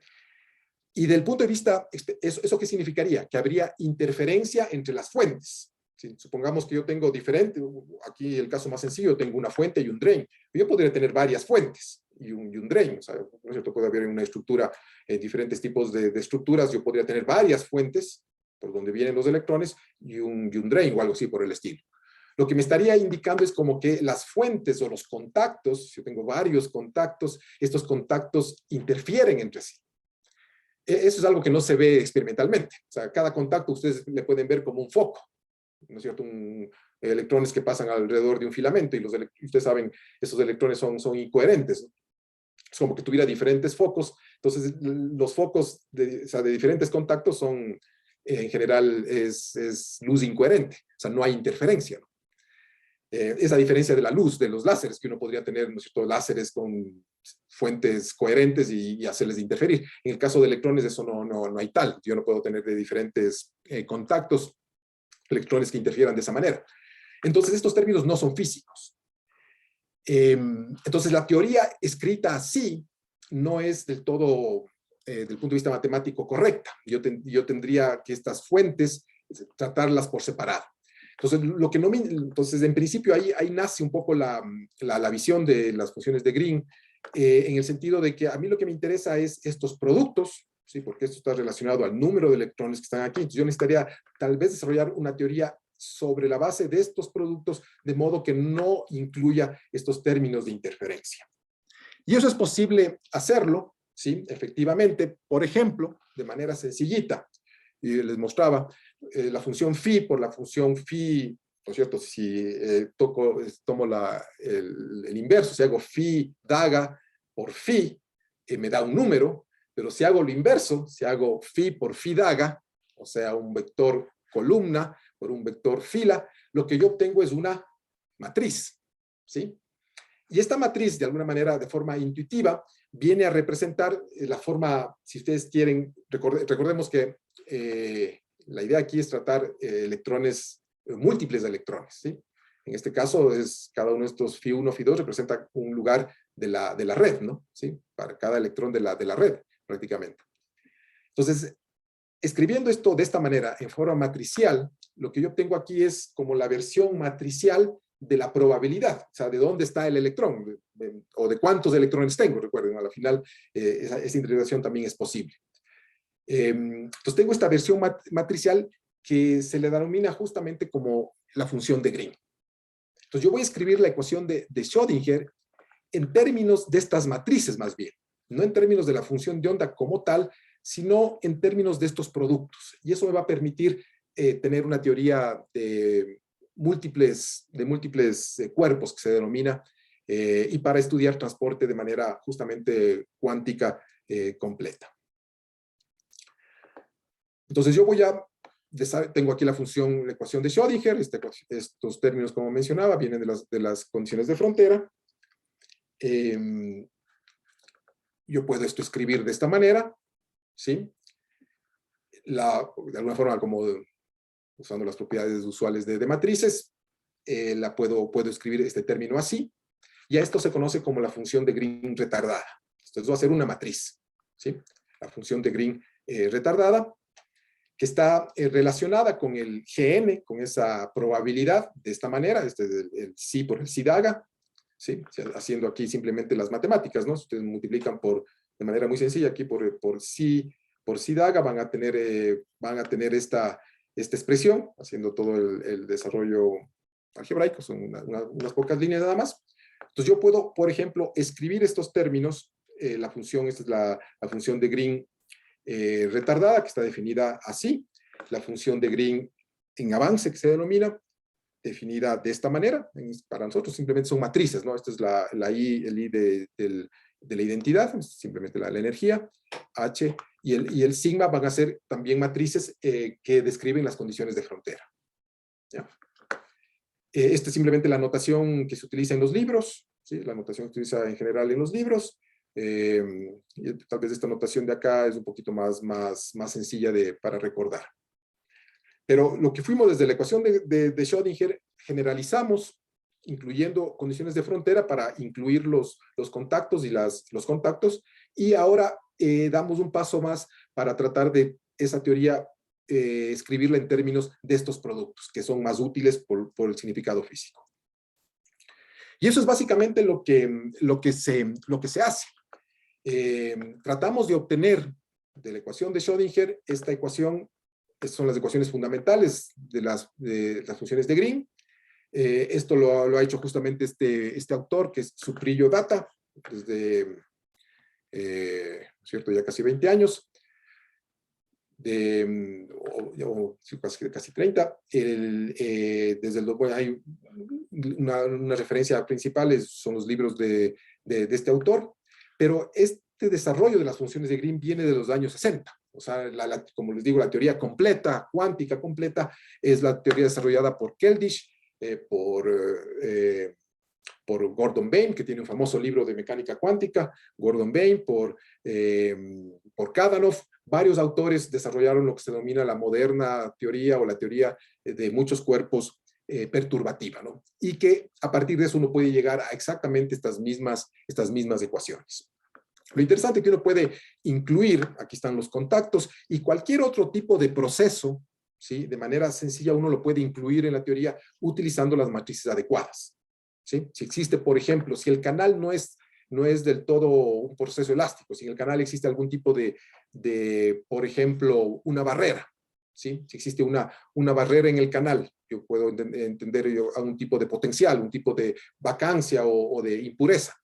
Y del punto de vista, ¿eso qué significaría? Que habría interferencia entre las fuentes. ¿Sí? Supongamos que yo tengo aquí el caso más sencillo, tengo una fuente y un drain. Yo podría tener varias fuentes y un drain. O sea, ¿no es cierto? Puede haber una estructura, diferentes tipos de estructuras. Yo podría tener varias fuentes por donde vienen los electrones y un drain o algo así por el estilo. Lo que me estaría indicando es como que las fuentes o los contactos, si yo tengo varios contactos, estos contactos interfieren entre sí. Eso es algo que no se ve experimentalmente. O sea, cada contacto ustedes le pueden ver como un foco, ¿no es cierto? Electrones que pasan alrededor de un filamento y ustedes saben, esos electrones son incoherentes. Es como que tuviera diferentes focos. Entonces, los focos de diferentes contactos son, en general, es luz incoherente. O sea, no hay interferencia, ¿no? Esa diferencia de la luz, de los láseres, que uno podría tener, ¿no es cierto?, láseres con fuentes coherentes y hacerles interferir. En el caso de electrones eso no hay tal. Yo no puedo tener de diferentes contactos electrones que interfieran de esa manera. Entonces estos términos no son físicos. Entonces la teoría escrita así no es del todo, desde el punto de vista matemático, correcta. Yo tendría que estas fuentes tratarlas por separado. Entonces, en principio, ahí nace un poco la visión de las funciones de Green, en el sentido de que a mí lo que me interesa es estos productos, ¿sí? Porque esto está relacionado al número de electrones que están aquí. Entonces, yo necesitaría tal vez desarrollar una teoría sobre la base de estos productos, de modo que no incluya estos términos de interferencia. Y eso es posible hacerlo, ¿sí? Efectivamente, por ejemplo, de manera sencillita. Y les mostraba la función phi por la función phi, ¿no es cierto? Si tomo el inverso, si hago phi daga por phi, me da un número, pero si hago lo inverso, si hago phi por phi daga, o sea, un vector columna por un vector fila, lo que yo obtengo es una matriz, ¿sí? Y esta matriz, de alguna manera, de forma intuitiva, viene a representar la forma, si ustedes quieren, recordemos que la idea aquí es tratar electrones, múltiples de electrones, ¿sí? En este caso, cada uno de estos phi1, phi2 representa un lugar de la red, ¿no? ¿Sí? Para cada electrón de la red, prácticamente. Entonces, escribiendo esto de esta manera, en forma matricial, lo que yo obtengo aquí es como la versión matricial de la probabilidad, o sea, de dónde está el electrón, o de cuántos electrones tengo. Recuerden, al final, esa integración también es posible. Entonces tengo esta versión matricial que se le denomina justamente como la función de Green. Entonces yo voy a escribir la ecuación de Schrödinger en términos de estas matrices más bien, no en términos de la función de onda como tal, sino en términos de estos productos. Y eso me va a permitir tener una teoría de múltiples cuerpos que se denomina, y para estudiar transporte de manera justamente cuántica completa. Entonces yo tengo aquí la ecuación de Schrödinger, estos términos, como mencionaba, vienen de las condiciones de frontera. Yo puedo escribir de esta manera, ¿sí? De alguna forma, como usando las propiedades usuales de matrices, puedo escribir este término así, y a esto se conoce como la función de Green retardada. Entonces va a ser una matriz, ¿sí? La función de Green retardada, que está relacionada con el Gn, con esa probabilidad de esta manera, este es el psi por el psi daga, ¿sí? Haciendo aquí simplemente las matemáticas, ¿no? Ustedes multiplican de manera muy sencilla aquí por psi daga, van a tener esta expresión, haciendo todo el desarrollo algebraico, son unas pocas líneas nada más. Entonces yo puedo, por ejemplo, escribir estos términos, esta es la función de Green retardada, que está definida así, la función de Green en avance, que se denomina, definida de esta manera. Para nosotros simplemente son matrices, ¿no? Esta es el I de la identidad, simplemente la energía, H, y el sigma van a ser también matrices que describen las condiciones de frontera. ¿Ya? Esta es simplemente la notación que se utiliza en los libros, ¿sí? La notación que se utiliza en general en los libros. Tal vez esta notación de acá es un poquito más sencilla para recordar. Pero lo que fuimos desde la ecuación de Schrödinger, generalizamos, incluyendo condiciones de frontera para incluir los contactos y los contactos, y ahora damos un paso más para tratar de esa teoría escribirla en términos de estos productos, que son más útiles por el significado físico. Y eso es básicamente lo que se hace. Tratamos de obtener de la ecuación de Schrödinger esta ecuación. Son las ecuaciones fundamentales de las funciones de Green. Esto lo ha hecho justamente este autor, que es Suprillo Datta, desde ¿cierto? Ya casi 20 años, casi 30. Hay una referencia principal, son los libros de este autor, pero este desarrollo de las funciones de Green viene de los años 60. O sea, como les digo, la teoría completa, cuántica completa, es la teoría desarrollada por Keldysh, por Gordon Bain, que tiene un famoso libro de mecánica cuántica, Gordon Bain, por Kadanoff. Varios autores desarrollaron lo que se denomina la moderna teoría o la teoría de muchos cuerpos perturbativa, ¿no? Y que a partir de eso uno puede llegar a exactamente estas mismas ecuaciones. Lo interesante es que uno puede incluir, aquí están los contactos, y cualquier otro tipo de proceso, ¿sí? De manera sencilla uno lo puede incluir en la teoría utilizando las matrices adecuadas, ¿sí? Si existe, por ejemplo, si el canal no es del todo un proceso elástico, si en el canal existe algún tipo de por ejemplo, una barrera, ¿sí? Si existe una barrera en el canal, yo puedo entender algún tipo de potencial, un tipo de vacancia o de impureza.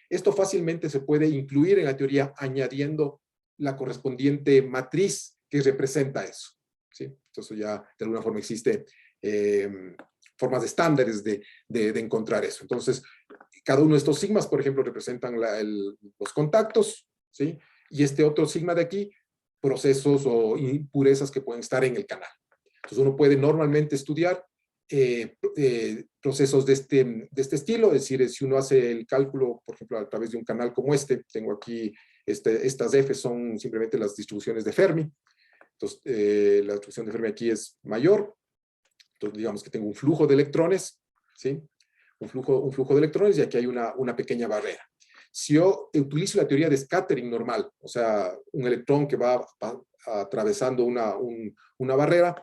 Esto fácilmente se puede incluir en la teoría añadiendo la correspondiente matriz que representa eso, ¿sí? Entonces ya de alguna forma existe formas estándares de encontrar eso. Entonces, cada uno de estos sigmas, por ejemplo, representan los contactos, ¿sí? Y este otro sigma de aquí, procesos o impurezas que pueden estar en el canal. Entonces uno puede normalmente estudiar procesos de este estilo, es decir, si uno hace el cálculo, por ejemplo, a través de un canal como tengo aquí, estas F son simplemente las distribuciones de Fermi. Entonces, la distribución de Fermi aquí es mayor. Entonces, digamos que tengo un flujo de electrones, ¿sí? Un flujo de electrones, y aquí hay una pequeña barrera. Si yo utilizo la teoría de scattering normal, o sea, un electrón que va atravesando una barrera,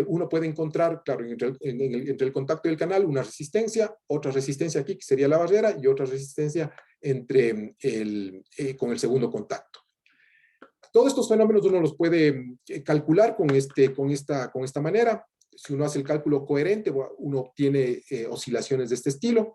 uno puede encontrar, claro, entre el contacto y el canal, una resistencia, otra resistencia aquí, que sería la barrera, y otra resistencia con el segundo contacto. Todos estos fenómenos uno los puede calcular con esta manera. Si uno hace el cálculo coherente, uno obtiene oscilaciones de este estilo.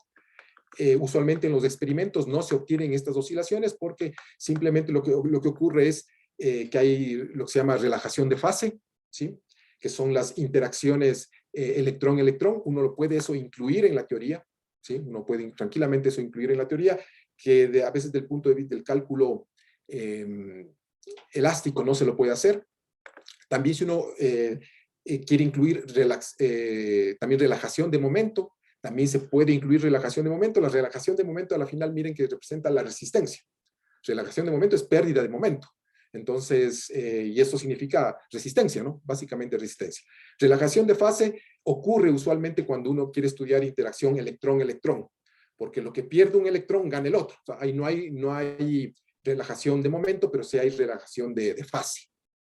Usualmente en los experimentos no se obtienen estas oscilaciones porque simplemente lo que ocurre es que hay lo que se llama relajación de fase, ¿sí? Que son las interacciones electrón-electrón. Uno lo puede eso incluir en la teoría, ¿sí? Uno puede tranquilamente eso incluir en la teoría, que a veces del punto de vista del cálculo elástico no se lo puede hacer. También si uno quiere incluir también relajación de momento, también se puede incluir relajación de momento. La relajación de momento a la final, miren que representa la resistencia. Relajación de momento es pérdida de momento. Entonces, y eso significa resistencia, ¿no? Básicamente resistencia. Relajación de fase ocurre usualmente cuando uno quiere estudiar interacción electrón-electrón, porque lo que pierde un electrón gana el otro. O sea, ahí no hay relajación de momento, pero sí hay relajación de fase.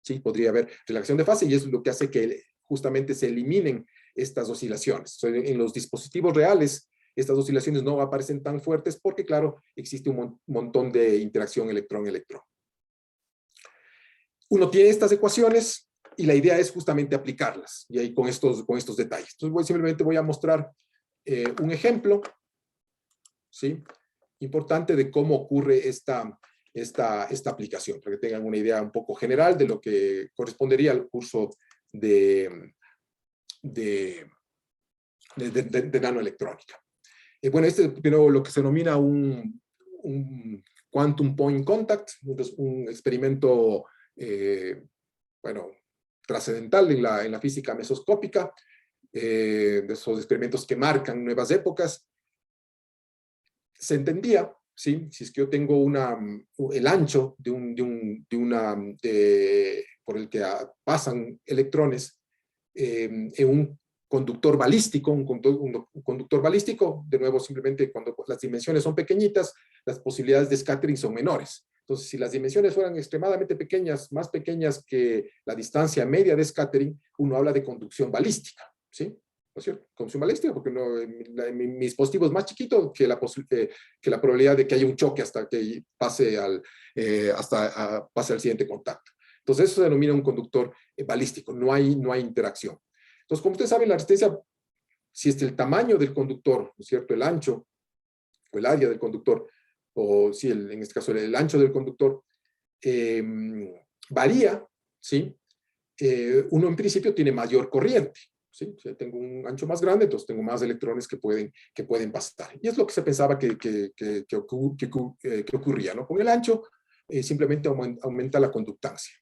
¿Sí? Podría haber relajación de fase, y eso es lo que hace que justamente se eliminen estas oscilaciones. O sea, en los dispositivos reales, estas oscilaciones no aparecen tan fuertes porque, claro, existe un montón de interacción electrón-electrón. Uno tiene estas ecuaciones y la idea es justamente aplicarlas, y ahí con estos detalles. Entonces simplemente voy a mostrar un ejemplo, ¿sí? Importante de cómo ocurre esta aplicación, para que tengan una idea un poco general de lo que correspondería al curso de de nanoelectrónica. Bueno, pero lo que se denomina un quantum point contact, un experimento, bueno, trascendental en la física mesoscópica, de esos experimentos que marcan nuevas épocas. Se entendía, ¿sí? Si es que yo tengo el ancho por el que pasan electrones en un conductor balístico, un conductor balístico, de nuevo, simplemente cuando las dimensiones son pequeñitas, las posibilidades de scattering son menores. Entonces, si las dimensiones fueran extremadamente pequeñas, más pequeñas que la distancia media de scattering, uno habla de conducción balística, ¿sí? ¿No es cierto? Conducción balística, porque mi dispositivo es más chiquito que la probabilidad de que haya un choque hasta que pase pase al siguiente contacto. Entonces, eso se denomina un conductor balístico, no hay interacción. Entonces, como ustedes saben, la resistencia, si es el tamaño del conductor, ¿no es cierto? El ancho o el área del conductor, o si en este caso el ancho del conductor, varía, ¿sí? Uno en principio tiene mayor corriente, ¿sí? Si tengo un ancho más grande, entonces tengo más electrones que pueden pasar. Y es lo que se pensaba que ocurría, ¿no? Con el ancho simplemente aumenta la conductancia,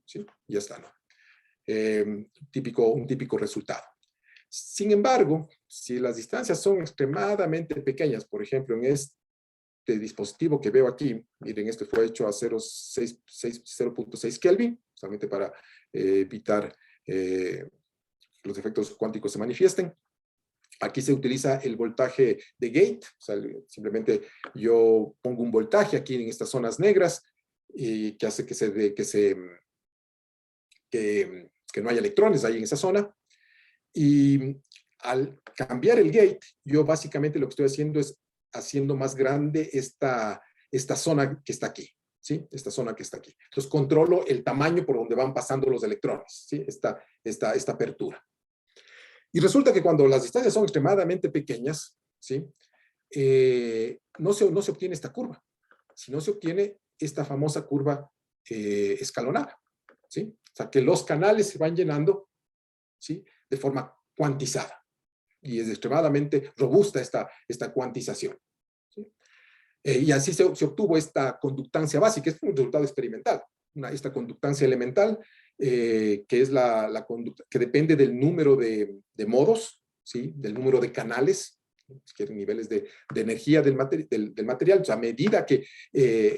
¿sí? Y ya está, ¿no? Un típico resultado. Sin embargo, si las distancias son extremadamente pequeñas, por ejemplo, en este dispositivo que veo aquí, miren, este fue hecho a 0.6 Kelvin, solamente para evitar los efectos cuánticos se manifiesten. Aquí se utiliza el voltaje de gate, o sea, simplemente yo pongo un voltaje aquí en estas zonas negras y que hace que no haya electrones ahí en esa zona. Y al cambiar el gate, yo básicamente lo que estoy haciendo es haciendo más grande esta zona que está aquí, ¿sí? Esta zona que está aquí. Entonces controlo el tamaño por donde van pasando los electrones, ¿sí? Esta apertura. Y resulta que cuando las distancias son extremadamente pequeñas, ¿sí? No se obtiene esta curva, sino se obtiene esta famosa curva escalonada, ¿sí? O sea, que los canales se van llenando, ¿sí? De forma cuantizada. Y es extremadamente robusta esta cuantización, ¿sí? Y así se obtuvo esta conductancia básica. Es un resultado experimental. Esta conductancia elemental, que es la conducta, que depende del número de modos, ¿sí? Del número de canales, si quieren, niveles de energía del material. O sea, a medida que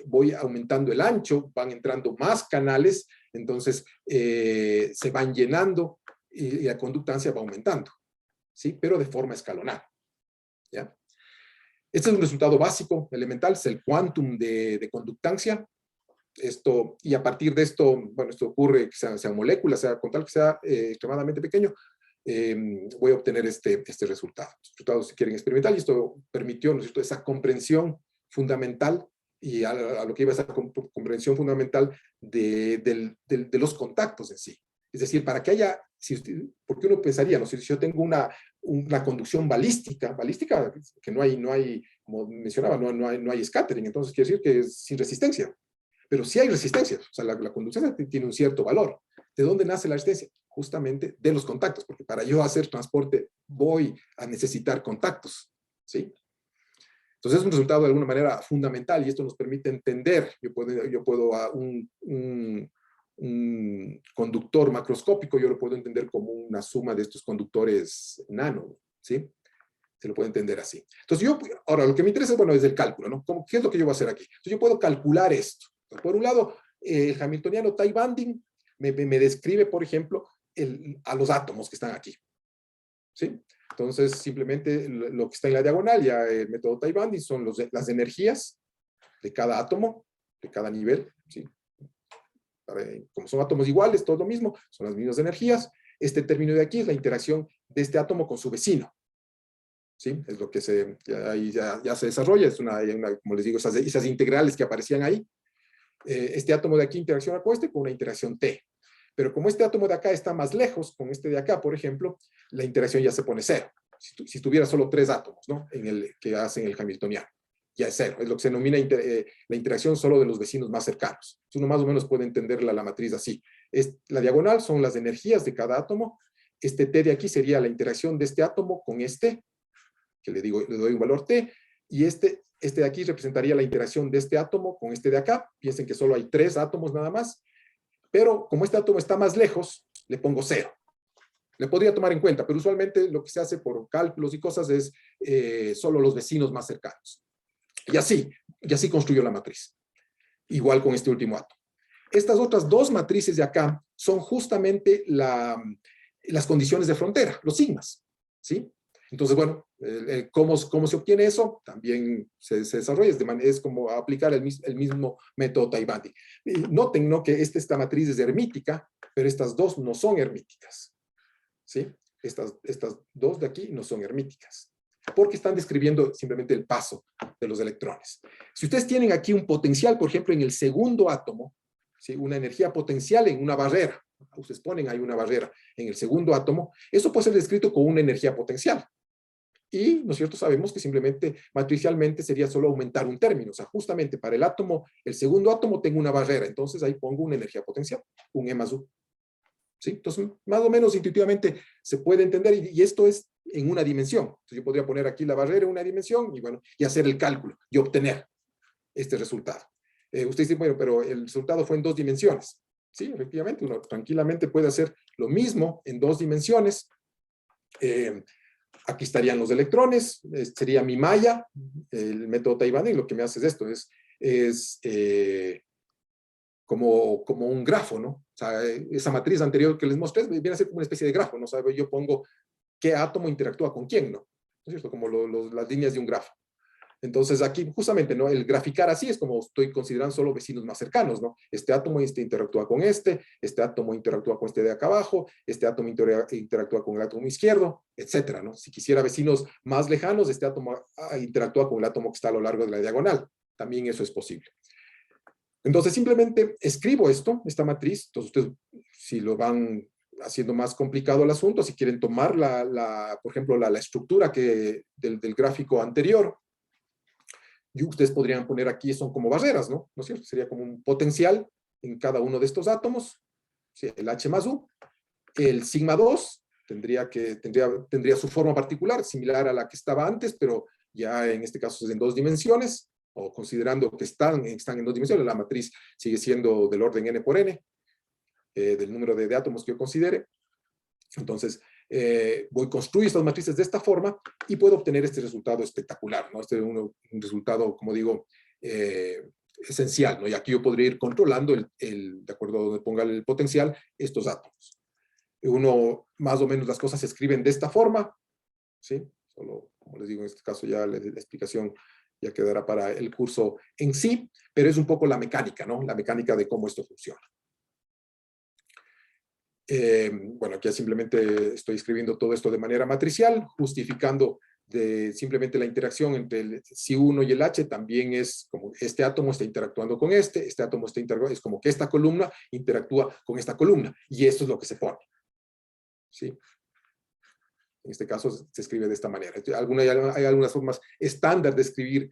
voy aumentando el ancho, van entrando más canales, entonces se van llenando y la conductancia va aumentando, ¿sí? Pero de forma escalonada, ¿ya? Este es un resultado básico, elemental, es el quantum de conductancia. Y a partir de esto, bueno, esto ocurre que sean moléculas, con tal que sea extremadamente pequeño, voy a obtener este resultado. Resultados, si quieren, experimental, y esto permitió, ¿no es cierto?, esa comprensión fundamental, y a lo que iba esa comprensión fundamental de los contactos en sí. Es decir, para que haya, porque uno pensaría, ¿no? Si yo tengo una conducción balística, que no hay, como mencionaba, no hay scattering, entonces quiere decir que es sin resistencia. Pero sí hay resistencia, o sea, la conducción tiene un cierto valor. ¿De dónde nace la resistencia? Justamente de los contactos, porque para yo hacer transporte voy a necesitar contactos, ¿sí? Entonces es un resultado de alguna manera fundamental, y esto nos permite entender, yo puedo a un conductor macroscópico, yo lo puedo entender como una suma de estos conductores nano, ¿sí? Se lo puede entender así. Entonces ahora lo que me interesa, bueno, es el cálculo, ¿no? ¿Qué es lo que yo voy a hacer aquí? Entonces yo puedo calcular esto. Por un lado, el hamiltoniano tie binding me describe, por ejemplo, a los átomos que están aquí, ¿sí? Entonces, simplemente lo que está en la diagonal, ya el método tie binding, son las energías de cada átomo, de cada nivel, ¿sí? Como son átomos iguales, todo lo mismo, son las mismas energías. Este término de aquí es la interacción de este átomo con su vecino, ¿sí? Es lo que ya se desarrolla, como les digo, esas integrales que aparecían ahí. Este átomo de aquí interacciona con una interacción T. Pero como este átomo de acá está más lejos, con este de acá, por ejemplo, la interacción ya se pone cero. Si tuviera solo 3 átomos, ¿no? Que hacen el hamiltoniano, ya es cero. Es lo que se denomina la interacción solo de los vecinos más cercanos. Uno más o menos puede entender la matriz así. La diagonal son las energías de cada átomo, Este T de aquí sería la interacción de este átomo con este, que le doy un valor T, y este de aquí representaría la interacción de este átomo con este de acá. Piensen que solo hay 3 átomos nada más, pero como este átomo está más lejos, le pongo 0. Le podría tomar en cuenta, pero usualmente lo que se hace por cálculos y cosas es solo los vecinos más cercanos. Y así construyo la matriz. Igual con este último átomo. Estas otras 2 matrices de acá son justamente las condiciones de frontera, los sigmas, ¿sí? Entonces, bueno, ¿cómo se obtiene eso? También se desarrolla, es como aplicar el mismo método Taibandi. Noten, ¿no?, que esta matriz es hermítica, pero estas 2 no son hermíticas, ¿sí? Estas 2 de aquí no son hermíticas, porque están describiendo simplemente el paso de los electrones. Si ustedes tienen aquí un potencial, por ejemplo, en el segundo átomo, ¿sí?, una energía potencial en una barrera, ustedes ponen ahí una barrera en el segundo átomo, eso puede ser descrito con una energía potencial. Y, ¿no es cierto?, sabemos que simplemente matricialmente sería solo aumentar un término. O sea, justamente para el átomo, el segundo átomo tengo una barrera, entonces ahí pongo una energía potencial, un E más U. ¿Sí? Entonces, más o menos intuitivamente se puede entender, y esto es en una dimensión. Entonces, yo podría poner aquí la barrera en una dimensión y, bueno, y hacer el cálculo y obtener este resultado. Usted dice, bueno, pero el resultado fue en 2 dimensiones. Sí, efectivamente, uno tranquilamente puede hacer lo mismo en 2 dimensiones. Aquí estarían los electrones, sería mi malla, el método Taibandi, y lo que me hace es esto, es como un grafo, ¿no? O sea, esa matriz anterior que les mostré viene a ser como una especie de grafo, ¿no? O sea, yo pongo qué átomo interactúa con quién, ¿no? ¿No es cierto? Como las líneas de un grafo. Entonces aquí justamente, ¿no?, el graficar así es como estoy considerando solo vecinos más cercanos, ¿no? Este átomo interactúa con este átomo interactúa con este de acá abajo, este átomo interactúa con el átomo izquierdo, etcétera, ¿no? Si quisiera vecinos más lejanos, este átomo interactúa con el átomo que está a lo largo de la diagonal. También eso es posible. Entonces simplemente escribo esta matriz. Entonces ustedes, si lo van haciendo más complicado el asunto, si quieren tomar por ejemplo, la estructura del gráfico anterior, y ustedes podrían poner aquí, son como barreras, ¿no? ¿No es cierto? Sería como un potencial en cada uno de estos átomos, ¿sí?, el H más U. El sigma 2 tendría su forma particular, similar a la que estaba antes, pero ya en este caso es en 2 dimensiones, o considerando que están en 2 dimensiones, la matriz sigue siendo del orden n por n, del número de átomos que yo considere. Entonces, construyo estas matrices de esta forma y puedo obtener este resultado espectacular, ¿no? Este es un resultado, como digo, esencial, ¿no? Y aquí yo podría ir controlando, de acuerdo a donde ponga el potencial, estos átomos. Más o menos las cosas se escriben de esta forma, ¿sí? Solo, como les digo, en este caso ya la explicación ya quedará para el curso en sí, pero es un poco la mecánica, ¿no? La mecánica de cómo esto funciona. Bueno, aquí simplemente estoy escribiendo todo esto de manera matricial, justificando simplemente la interacción entre el Si1 y el H. También es como este átomo está interactuando con este átomo está interactuando, es como que esta columna interactúa con esta columna, y esto es lo que se pone, ¿sí? En este caso se escribe de esta manera. Hay algunas formas estándar de escribir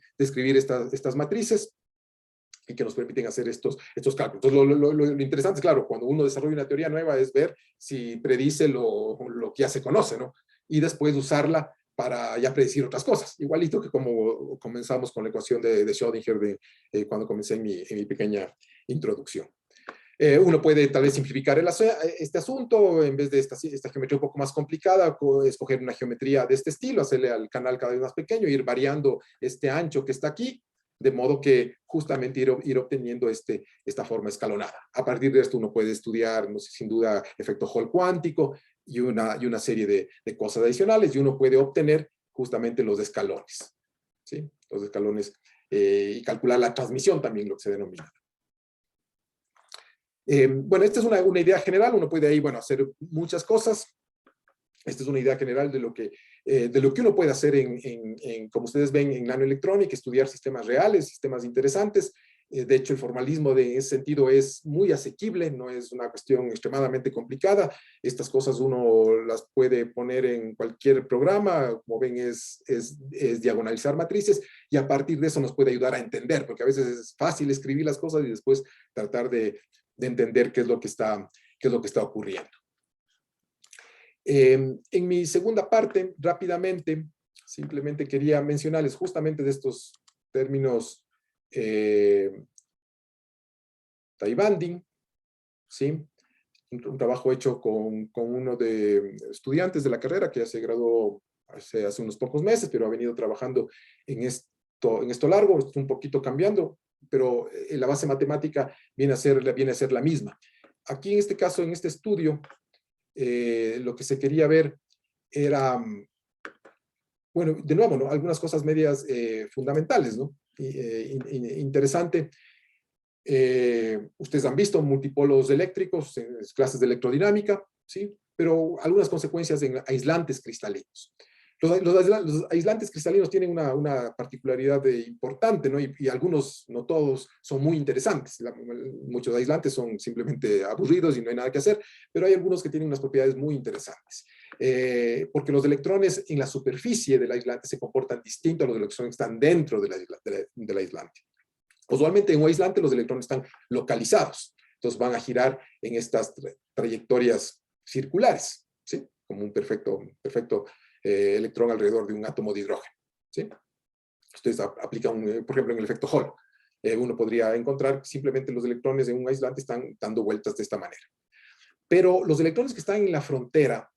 estas matrices, y que nos permiten hacer estos cálculos. Entonces, lo interesante es, claro, cuando uno desarrolla una teoría nueva, es ver si predice lo que ya se conoce, ¿no? Y después usarla para ya predecir otras cosas. Igualito que como comenzamos con la ecuación de Schrödinger cuando comencé en mi pequeña introducción. Uno puede tal vez simplificar este asunto, en vez de esta geometría un poco más complicada, escoger una geometría de este estilo, hacerle al canal cada vez más pequeño, ir variando este ancho que está aquí, de modo que justamente ir obteniendo esta forma escalonada. A partir de esto uno puede estudiar, no sé, sin duda, efecto Hall cuántico y una serie de cosas adicionales, y uno puede obtener justamente los escalones, ¿sí? Los escalones, y calcular la transmisión también, lo que se denomina. Bueno, esta es una idea general. Uno puede ahí, bueno, hacer muchas cosas. Esta es una idea general de lo que uno puede hacer como ustedes ven, en nanoelectrónica, estudiar sistemas reales, sistemas interesantes. De hecho, el formalismo en ese sentido es muy asequible, no es una cuestión extremadamente complicada. Estas cosas uno las puede poner en cualquier programa. Como ven, es diagonalizar matrices, y a partir de eso nos puede ayudar a entender, porque a veces es fácil escribir las cosas y después tratar de entender qué es lo que está ocurriendo. En mi segunda parte, rápidamente, simplemente quería mencionarles justamente de estos términos tie binding, ¿sí? Un trabajo hecho con uno de estudiantes de la carrera que ya se graduó hace unos pocos meses, pero ha venido trabajando en esto largo, está un poquito cambiando, pero la base matemática viene a ser la misma. Aquí en este caso, en este estudio, lo que se quería ver era, bueno, de nuevo, ¿no? Algunas cosas medias fundamentales, ¿no? Interesante. Ustedes han visto multipolos eléctricos en las clases de electrodinámica, ¿sí? Pero algunas consecuencias en aislantes cristalinos. Los aislantes cristalinos tienen una particularidad importante, ¿no? Y algunos, no todos, son muy interesantes. Muchos aislantes son simplemente aburridos y no hay nada que hacer, pero hay algunos que tienen unas propiedades muy interesantes. Porque los electrones en la superficie del aislante se comportan distinto a los electrones que están dentro del aislante. Usualmente en un aislante los electrones están localizados, entonces van a girar en estas trayectorias circulares, ¿sí? Como un perfecto electrón alrededor de un átomo de hidrógeno, ¿sí? Ustedes aplican, por ejemplo, en el efecto Hall, uno podría encontrar que simplemente los electrones en un aislante están dando vueltas de esta manera. Pero los electrones que están en la frontera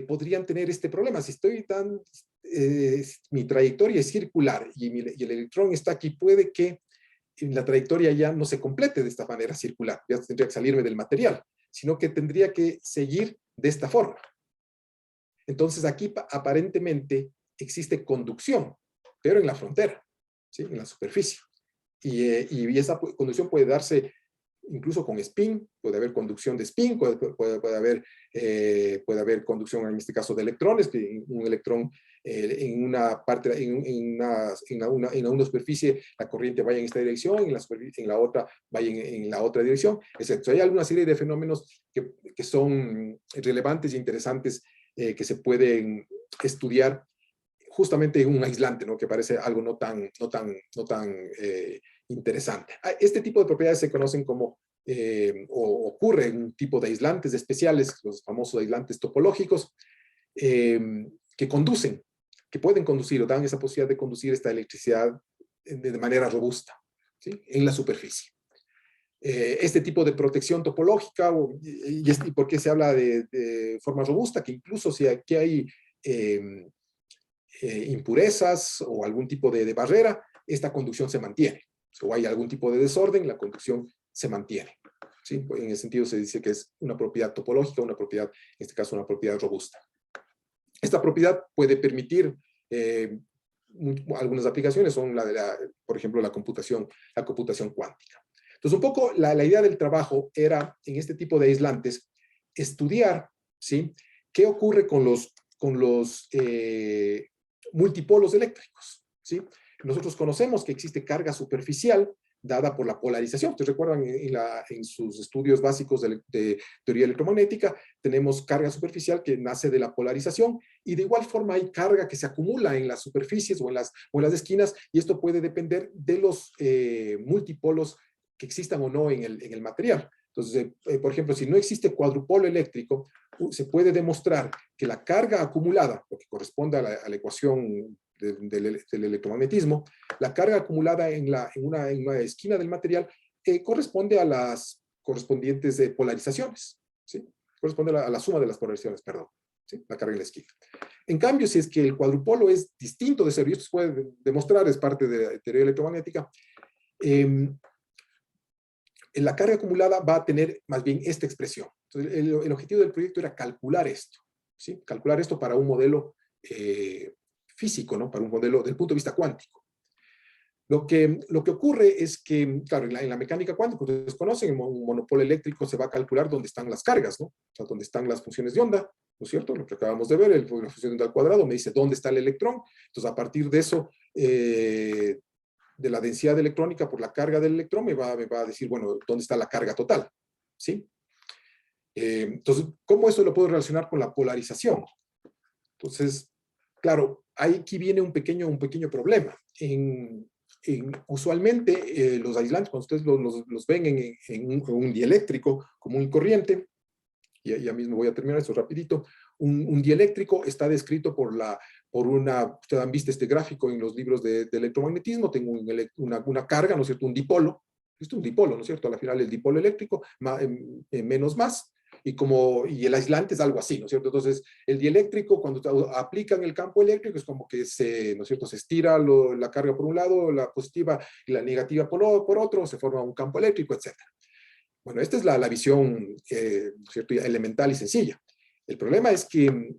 podrían tener este problema. Si mi trayectoria es circular y el electrón está aquí, puede que la trayectoria ya no se complete de esta manera circular, ya tendría que salirme del material, sino que tendría que seguir de esta forma. Entonces aquí aparentemente existe conducción, pero en la frontera, ¿sí? En la superficie. Y esa conducción puede darse incluso con spin, puede haber conducción de spin, puede haber conducción en este caso de electrones, que un electrón en una superficie la corriente vaya en esta dirección, en la otra vaya en la otra dirección, etc. Hay alguna serie de fenómenos que son relevantes e interesantes que se pueden estudiar justamente en un aislante, ¿no? Que parece algo no tan interesante. Este tipo de propiedades se conocen como, o ocurre en un tipo de aislantes especiales, los famosos aislantes topológicos, que conducen, que pueden conducir o dan esa posibilidad de conducir esta electricidad de manera robusta, ¿sí? En la superficie. Este tipo de protección topológica, y por qué se habla de forma robusta, que incluso si aquí hay impurezas o algún tipo de barrera, esta conducción se mantiene. O hay algún tipo de desorden, la conducción se mantiene, ¿sí? En ese sentido se dice que es una propiedad topológica, una propiedad, en este caso una propiedad robusta. Esta propiedad puede permitir algunas aplicaciones, son por ejemplo, la computación cuántica. Entonces, un poco la idea del trabajo era, en este tipo de aislantes, estudiar, ¿sí? ¿Qué ocurre con los multipolos eléctricos? ¿Sí? Nosotros conocemos que existe carga superficial dada por la polarización. Ustedes recuerdan en sus estudios básicos de teoría electromagnética, tenemos carga superficial que nace de la polarización, y de igual forma hay carga que se acumula en las superficies o en las esquinas, y esto puede depender de los multipolos que existan o no en el material. Entonces, por ejemplo, si no existe cuadrupolo eléctrico, se puede demostrar que la carga acumulada, lo que corresponde a la ecuación del electromagnetismo, la carga acumulada en una esquina del material corresponde a las correspondientes polarizaciones, ¿sí? Corresponde a la suma de las polarizaciones, perdón, ¿sí? La carga en la esquina. En cambio, si es que el cuadrupolo es distinto de cero, y esto se puede demostrar, es parte de la teoría electromagnética, la carga acumulada va a tener más bien esta expresión. Entonces, el objetivo del proyecto era calcular esto, ¿sí? Calcular esto para un modelo físico, ¿no? Para un modelo del punto de vista cuántico. Lo que ocurre es que, claro, en la mecánica cuántica, ustedes conocen, en un monopolo eléctrico se va a calcular dónde están las cargas, ¿no? O sea, dónde están las funciones de onda, ¿no es cierto? Lo que acabamos de ver, la función de onda al cuadrado me dice dónde está el electrón. Entonces, a partir de eso, de la densidad electrónica por la carga del electrón, me va a decir, bueno, ¿dónde está la carga total? ¿Sí? Entonces, ¿cómo eso lo puedo relacionar con la polarización? Entonces, claro, aquí viene un pequeño problema. Usualmente, los aislantes, cuando ustedes los ven en un dieléctrico común y corriente, ya mismo voy a terminar esto rapidito, un dieléctrico está descrito ustedes han visto este gráfico en los libros de electromagnetismo, tengo una carga, ¿no es cierto? Un dipolo, esto es un dipolo, ¿no es cierto? Al final el dipolo eléctrico, menos más, y el aislante es algo así, ¿no es cierto? Entonces, el dieléctrico, cuando aplican el campo eléctrico, es como que ¿no es cierto? Se estira la carga por un lado, la positiva y la negativa por otro, se forma un campo eléctrico, etc. Bueno, esta es la visión, ¿no es cierto? Elemental y sencilla. El problema es que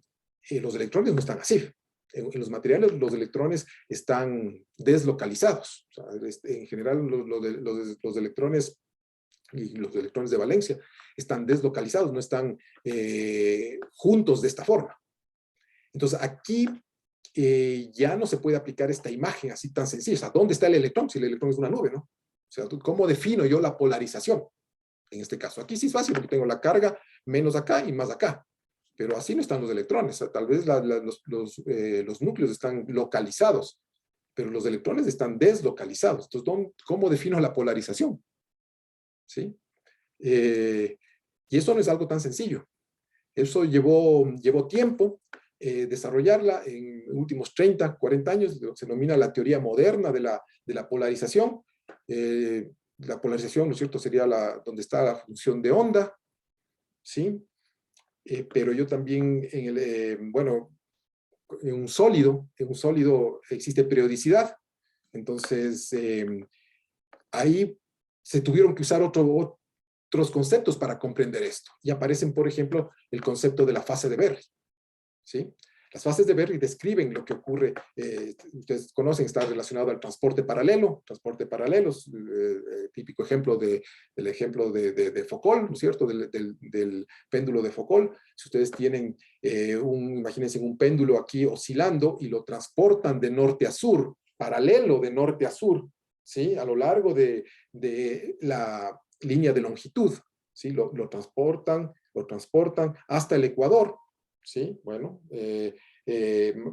los electrones no están así. En los materiales los electrones están deslocalizados. O sea, en general los electrones y los electrones de valencia están deslocalizados, no están juntos de esta forma. Entonces aquí ya no se puede aplicar esta imagen así tan sencilla. O sea, ¿dónde está el electrón? Si el electrón es una nube, ¿no? O sea, ¿cómo defino yo la polarización? En este caso, aquí sí es fácil porque tengo la carga menos acá y más acá. Pero así no están los electrones. O sea, tal vez los núcleos están localizados, pero los electrones están deslocalizados. Entonces, ¿cómo defino la polarización? ¿Sí? Y eso no es algo tan sencillo. Eso llevó tiempo desarrollarla en los últimos 30, 40 años. Se denomina la teoría moderna de la polarización. La polarización, ¿no es cierto?, sería donde está la función de onda, ¿sí? Pero yo también, en un sólido existe periodicidad. Entonces, ahí se tuvieron que usar otros conceptos para comprender esto. Y aparecen, por ejemplo, el concepto de la fase de Berry, ¿sí? Las fases de Berry describen lo que ocurre, ustedes conocen, está relacionado al transporte paralelo, típico ejemplo del ejemplo de Foucault, ¿no es cierto?, del péndulo de Foucault. Si ustedes tienen, imagínense un péndulo aquí oscilando y lo transportan de norte a sur, paralelo de norte a sur, ¿sí?, a lo largo de la línea de longitud, ¿sí?, lo transportan hasta el ecuador, ¿sí? Bueno,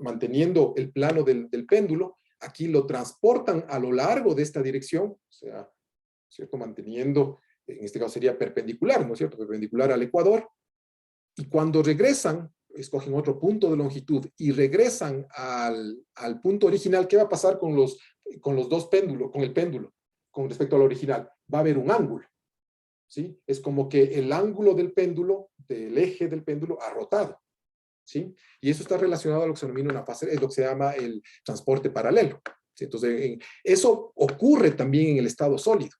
manteniendo el plano del péndulo, aquí lo transportan a lo largo de esta dirección, o sea, ¿cierto?, manteniendo, en este caso sería perpendicular, ¿no es cierto?, perpendicular al ecuador, y cuando regresan, escogen otro punto de longitud y regresan al punto original. ¿Qué va a pasar con los dos péndulos, con el péndulo, con respecto al original? Va a haber un ángulo, ¿sí? Es como que el ángulo del péndulo, del eje del péndulo, ha rotado, ¿sí? Y eso está relacionado a lo que se denomina una fase, es lo que se llama el transporte paralelo, ¿sí? Entonces, eso ocurre también en el estado sólido,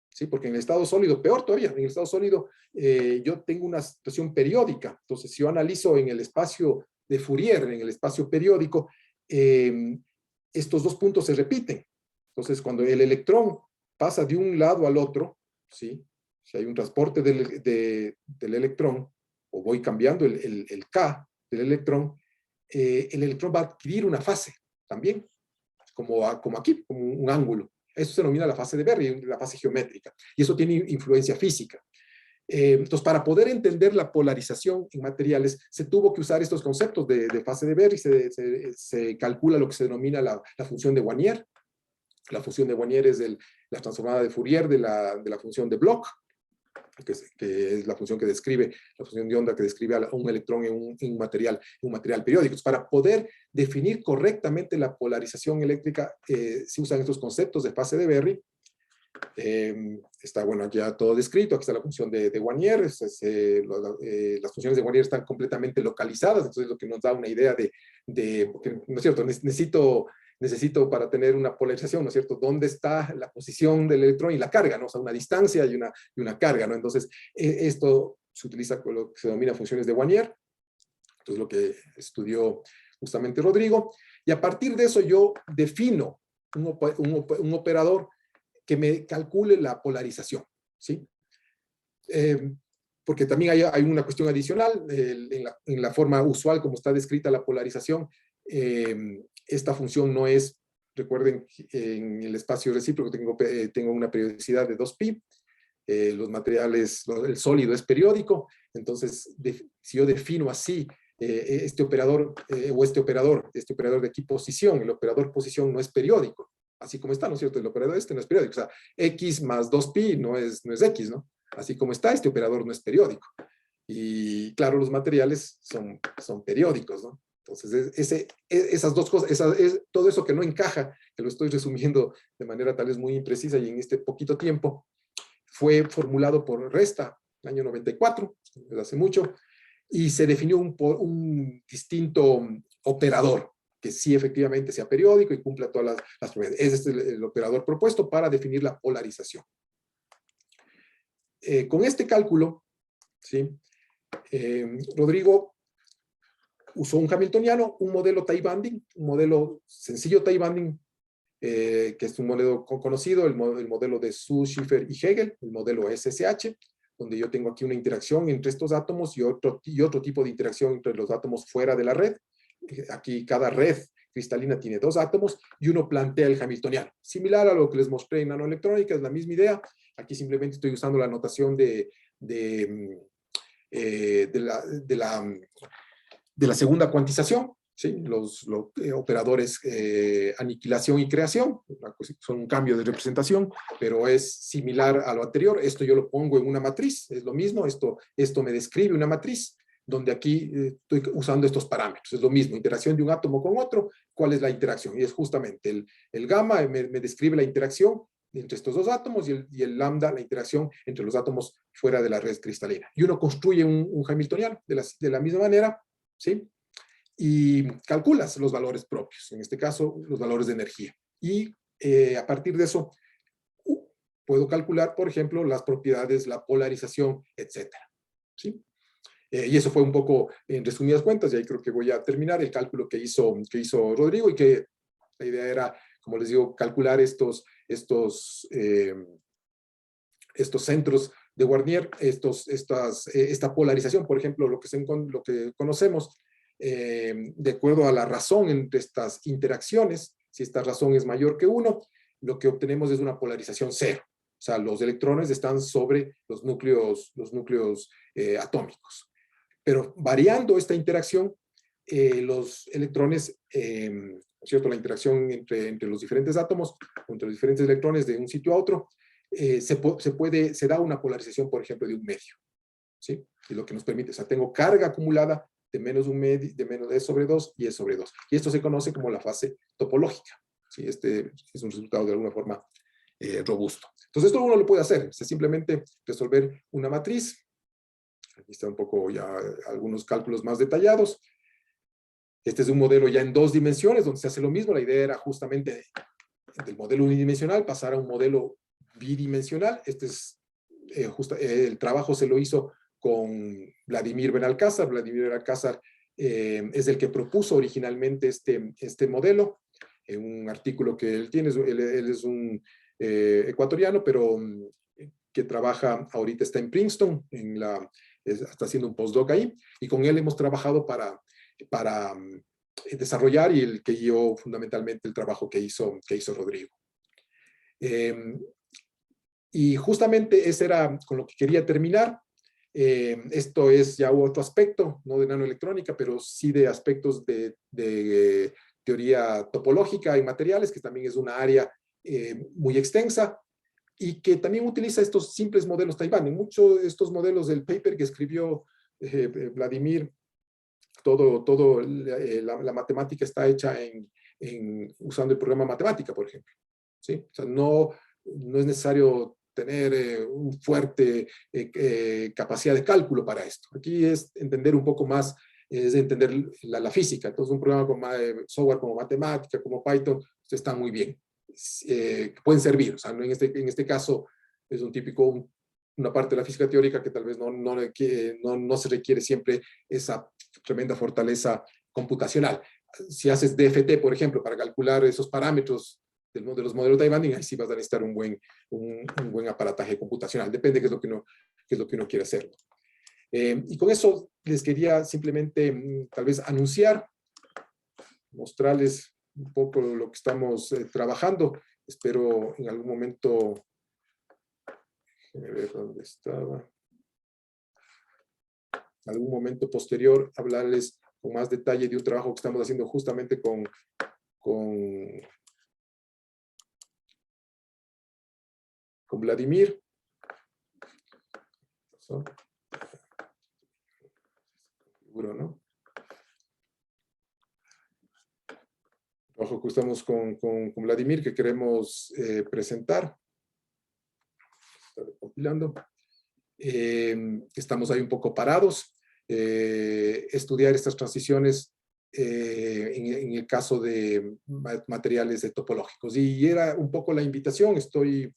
¿sí? Porque en el estado sólido, peor todavía, en el estado sólido yo tengo una situación periódica. Entonces, si yo analizo en el espacio de Fourier, en el espacio periódico, estos dos puntos se repiten. Entonces, cuando el electrón pasa de un lado al otro, ¿sí?, si hay un transporte del electrón, o voy cambiando el K del electrón, el electrón va a adquirir una fase también, como aquí, como un ángulo. Eso se denomina la fase de Berry, la fase geométrica, y eso tiene influencia física. Entonces, para poder entender la polarización en materiales, se tuvo que usar estos conceptos de fase de Berry. Se calcula lo que se denomina la función de Wannier. La función de Wannier es la transformada de Fourier de la función de Bloch, que es la función que describe, la función de onda que describe a un electrón en un material periódico. Entonces, para poder definir correctamente la polarización eléctrica, se usan estos conceptos de fase de Berry. Está, bueno, ya todo descrito. Aquí está la función de Wannier. Las funciones de Wannier están completamente localizadas, entonces lo que nos da una idea porque, ¿no es cierto?, necesito para tener una polarización, ¿no es cierto?, dónde está la posición del electrón y la carga, ¿no? O sea, una distancia y una carga, ¿no? Entonces, esto se utiliza con lo que se denomina funciones de Wannier. Entonces, lo que estudió justamente Rodrigo. Y a partir de eso yo defino un operador que me calcule la polarización, ¿sí? Porque también hay una cuestión adicional, en la forma usual como está descrita la polarización, esta función no es, recuerden, en el espacio recíproco tengo una periodicidad de 2π, los materiales, el sólido es periódico. Entonces, si yo defino así este operador de aquí posición, el operador posición no es periódico, así como está, ¿no es cierto? El operador no es periódico, o sea, x más 2π no es x, ¿no? Así como está, este operador no es periódico. Y claro, los materiales son periódicos, ¿no? Entonces, esas dos cosas, todo eso que no encaja, que lo estoy resumiendo de manera tal vez muy imprecisa y en este poquito tiempo, fue formulado por Resta, el año 94, desde hace mucho, y se definió un distinto operador, que sí efectivamente sea periódico y cumpla todas las propiedades. Ese es el operador propuesto para definir la polarización. Con este cálculo, ¿sí? Rodrigo usó un hamiltoniano, un modelo tie-banding, un modelo sencillo tie-banding, que es un modelo conocido, el modelo de Su, Schiffer y Hegel, el modelo SSH, donde yo tengo aquí una interacción entre estos átomos y otro tipo de interacción entre los átomos fuera de la red. Aquí cada red cristalina tiene dos átomos y uno plantea el hamiltoniano. Similar a lo que les mostré en nanoelectrónica, es la misma idea. Aquí simplemente estoy usando la notación de la segunda cuantización, ¿sí? Los operadores aniquilación y creación, son un cambio de representación, pero es similar a lo anterior. Esto yo lo pongo en una matriz, es lo mismo, esto me describe una matriz, donde aquí estoy usando estos parámetros, es lo mismo, interacción de un átomo con otro, ¿cuál es la interacción? Y es justamente el gamma me describe la interacción entre estos dos átomos y el lambda, la interacción entre los átomos fuera de la red cristalina. Y uno construye un hamiltoniano de la misma manera, ¿sí? Y calculas los valores propios, en este caso, los valores de energía. Y a partir de eso, puedo calcular, por ejemplo, las propiedades, la polarización, etcétera, ¿sí? Y eso fue un poco, en resumidas cuentas, y ahí creo que voy a terminar el cálculo que hizo Rodrigo, y que la idea era, como les digo, calcular estos centros de Warnier, esta polarización, por ejemplo, lo que conocemos, de acuerdo a la razón entre estas interacciones, si esta razón es mayor que 1, lo que obtenemos es una polarización cero. O sea, los electrones están sobre los núcleos atómicos. Pero variando esta interacción, los electrones, ¿cierto? La interacción entre los diferentes átomos, entre los diferentes electrones de un sitio a otro, se da una polarización, por ejemplo, de un medio, ¿sí? Y lo que nos permite, o sea, tengo carga acumulada de menos un medio, de menos E sobre 2 y E sobre 2. Y esto se conoce como la fase topológica, ¿sí? Este es un resultado de alguna forma robusto. Entonces, esto uno lo puede hacer, es simplemente resolver una matriz. Aquí está un poco ya algunos cálculos más detallados. Este es un modelo ya en 2 dimensiones, donde se hace lo mismo. La idea era justamente del modelo unidimensional pasar a un modelo bidimensional. El trabajo se lo hizo con Vladimir Benalcázar. Vladimir Benalcázar es el que propuso originalmente este modelo. En un artículo que él tiene, él es un ecuatoriano, pero que trabaja, ahorita está en Princeton, está haciendo un postdoc ahí, y con él hemos trabajado para desarrollar, y el que guió fundamentalmente el trabajo que hizo Rodrigo. Y justamente ese era con lo que quería terminar. Esto es ya otro aspecto, no de nanoelectrónica, pero sí de aspectos de teoría topológica y materiales, que también es una área muy extensa, y que también utiliza estos simples modelos tie-banding. Muchos de estos modelos del paper que escribió Vladimir, la matemática está hecha usando el programa matemática, por ejemplo, ¿sí? O sea, no es necesario tener un fuerte capacidad de cálculo para esto. Aquí es entender un poco más, es entender la física. Entonces, un programa como software como matemática, como Python, está muy bien. Pueden servir. O sea, en este caso es una parte de la física teórica que tal vez no se requiere siempre esa tremenda fortaleza computacional. Si haces DFT, por ejemplo, para calcular esos parámetros de los modelos de tie-banding, ahí sí vas a necesitar un buen aparataje computacional. Depende de qué es lo que uno quiere hacer. Y con eso les quería simplemente tal vez anunciar, mostrarles un poco lo que estamos trabajando. Espero en algún momento, déjenme ver dónde estaba, en algún momento posterior hablarles con más detalle de un trabajo que estamos haciendo justamente con Vladimir. Seguro, ¿no? Ojo, que estamos con Vladimir, que queremos presentar. Está compilando. Estamos ahí un poco parados. Estudiar estas transiciones en el caso de materiales topológicos. Y era un poco la invitación. Estoy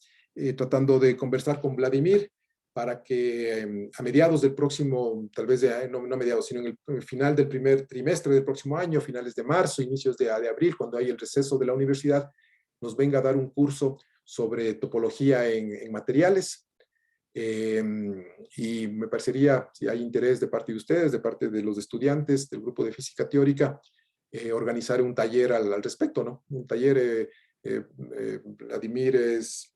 tratando de conversar con Vladimir para que a mediados del próximo, tal vez no mediados, sino en el final del primer trimestre del próximo año, finales de marzo, inicios de abril, cuando hay el receso de la universidad, nos venga a dar un curso sobre topología en materiales. Y me parecería, si hay interés de parte de ustedes, de parte de los estudiantes del grupo de física teórica, organizar un taller al respecto, ¿no? Un taller, Vladimir es,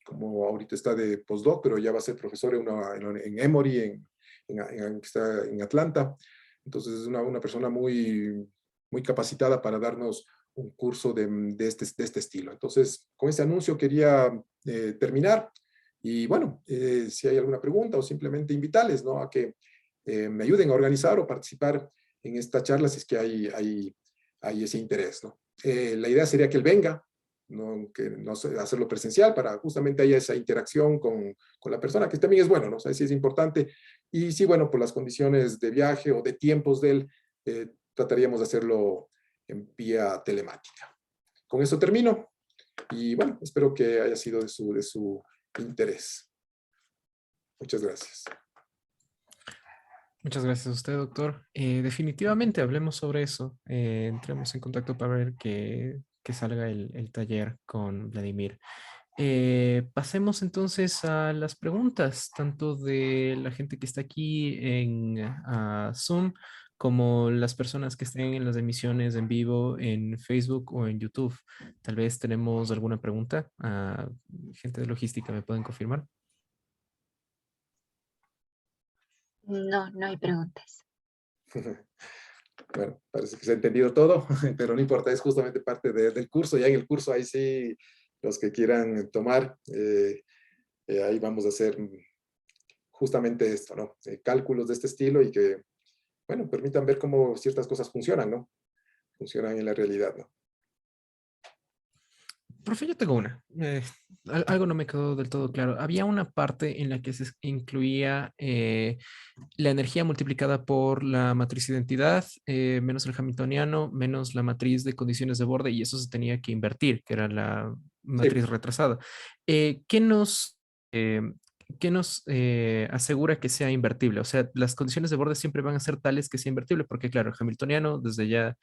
como ahorita está de postdoc, pero ya va a ser profesor en Emory, está en Atlanta. Entonces es una persona muy, muy capacitada para darnos un curso de este estilo. Entonces, con ese anuncio quería terminar. Y bueno, si hay alguna pregunta o simplemente invitarles, ¿no?, a que me ayuden a organizar o participar en esta charla si es que hay ese interés, ¿no? La idea sería que él venga, ¿no? Que no hacerlo presencial para justamente haya esa interacción con la persona, que también es bueno, ¿no? O sea, sí es importante. Y sí, bueno, por las condiciones de viaje o de tiempos de él, trataríamos de hacerlo en vía telemática. Con eso termino. Y bueno, espero que haya sido de su interés. Muchas gracias. Muchas gracias a usted, doctor. Definitivamente hablemos sobre eso. Entremos en contacto para ver que salga el taller con Vladimir. Pasemos entonces a las preguntas, tanto de la gente que está aquí en Zoom, como las personas que estén en las emisiones en vivo en Facebook o en YouTube. Tal vez tenemos alguna pregunta. Gente de logística, ¿me pueden confirmar? No, no hay preguntas. Bueno, parece que se ha entendido todo, pero no importa, es justamente parte del curso. Ya en el curso, ahí sí, los que quieran tomar, ahí vamos a hacer justamente esto, ¿no? Cálculos de este estilo y que, bueno, permitan ver cómo ciertas cosas funcionan, ¿no? Funcionan en la realidad, ¿no? Profe, yo tengo una. Algo no me quedó del todo claro. Había una parte en la que se incluía la energía multiplicada por la matriz de identidad, menos el hamiltoniano, menos la matriz de condiciones de borde, y eso se tenía que invertir, que era la Sí. matriz retrasada. ¿Qué nos, eh, qué nos asegura que sea invertible? O sea, las condiciones de borde siempre van a ser tales que sea invertible, porque claro, el hamiltoniano desde ya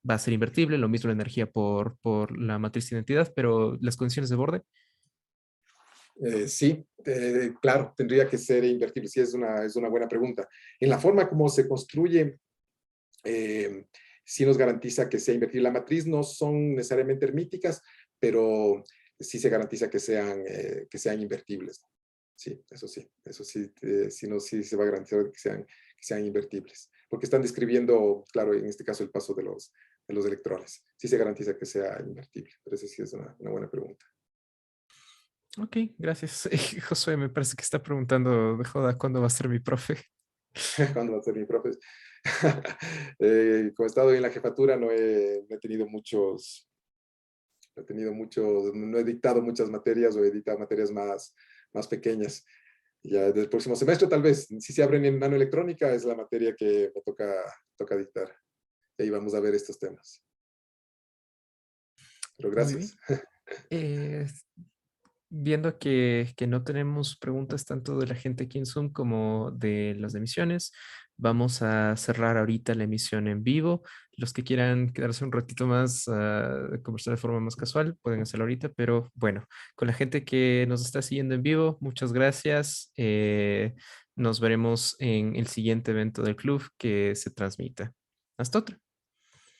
va a ser invertible, lo mismo la energía por la matriz de identidad, pero las condiciones de borde. Sí, claro, tendría que ser invertible. Sí, es una buena pregunta. En la forma como se construye, sí nos garantiza que sea invertible. La matriz no son necesariamente hermíticas, pero sí se garantiza que sean invertibles. Sí, sí se va a garantizar que sean invertibles. Porque están describiendo, claro, en este caso el paso de los electrones. Sí se garantiza que sea invertible, pero eso sí es una buena pregunta. Ok, gracias. Josué me parece que está preguntando de joda cuándo va a ser mi profe. ¿Cuándo va a ser mi profe? Como he estado en la jefatura, no he tenido no he dictado muchas materias o he dictado materias más pequeñas. Ya del próximo semestre, tal vez, si se abren en nanoelectrónica, es la materia que me toca dictar. Y ahí vamos a ver estos temas. Pero Muy bien. gracias. Viendo que no tenemos preguntas tanto de la gente aquí en Zoom como de las emisiones, vamos a cerrar ahorita la emisión en vivo. Los que quieran quedarse un ratito más, conversar de forma más casual, pueden hacerlo ahorita, pero bueno, con la gente que nos está siguiendo en vivo, muchas gracias. Nos veremos en el siguiente evento del club que se transmita. Hasta otra.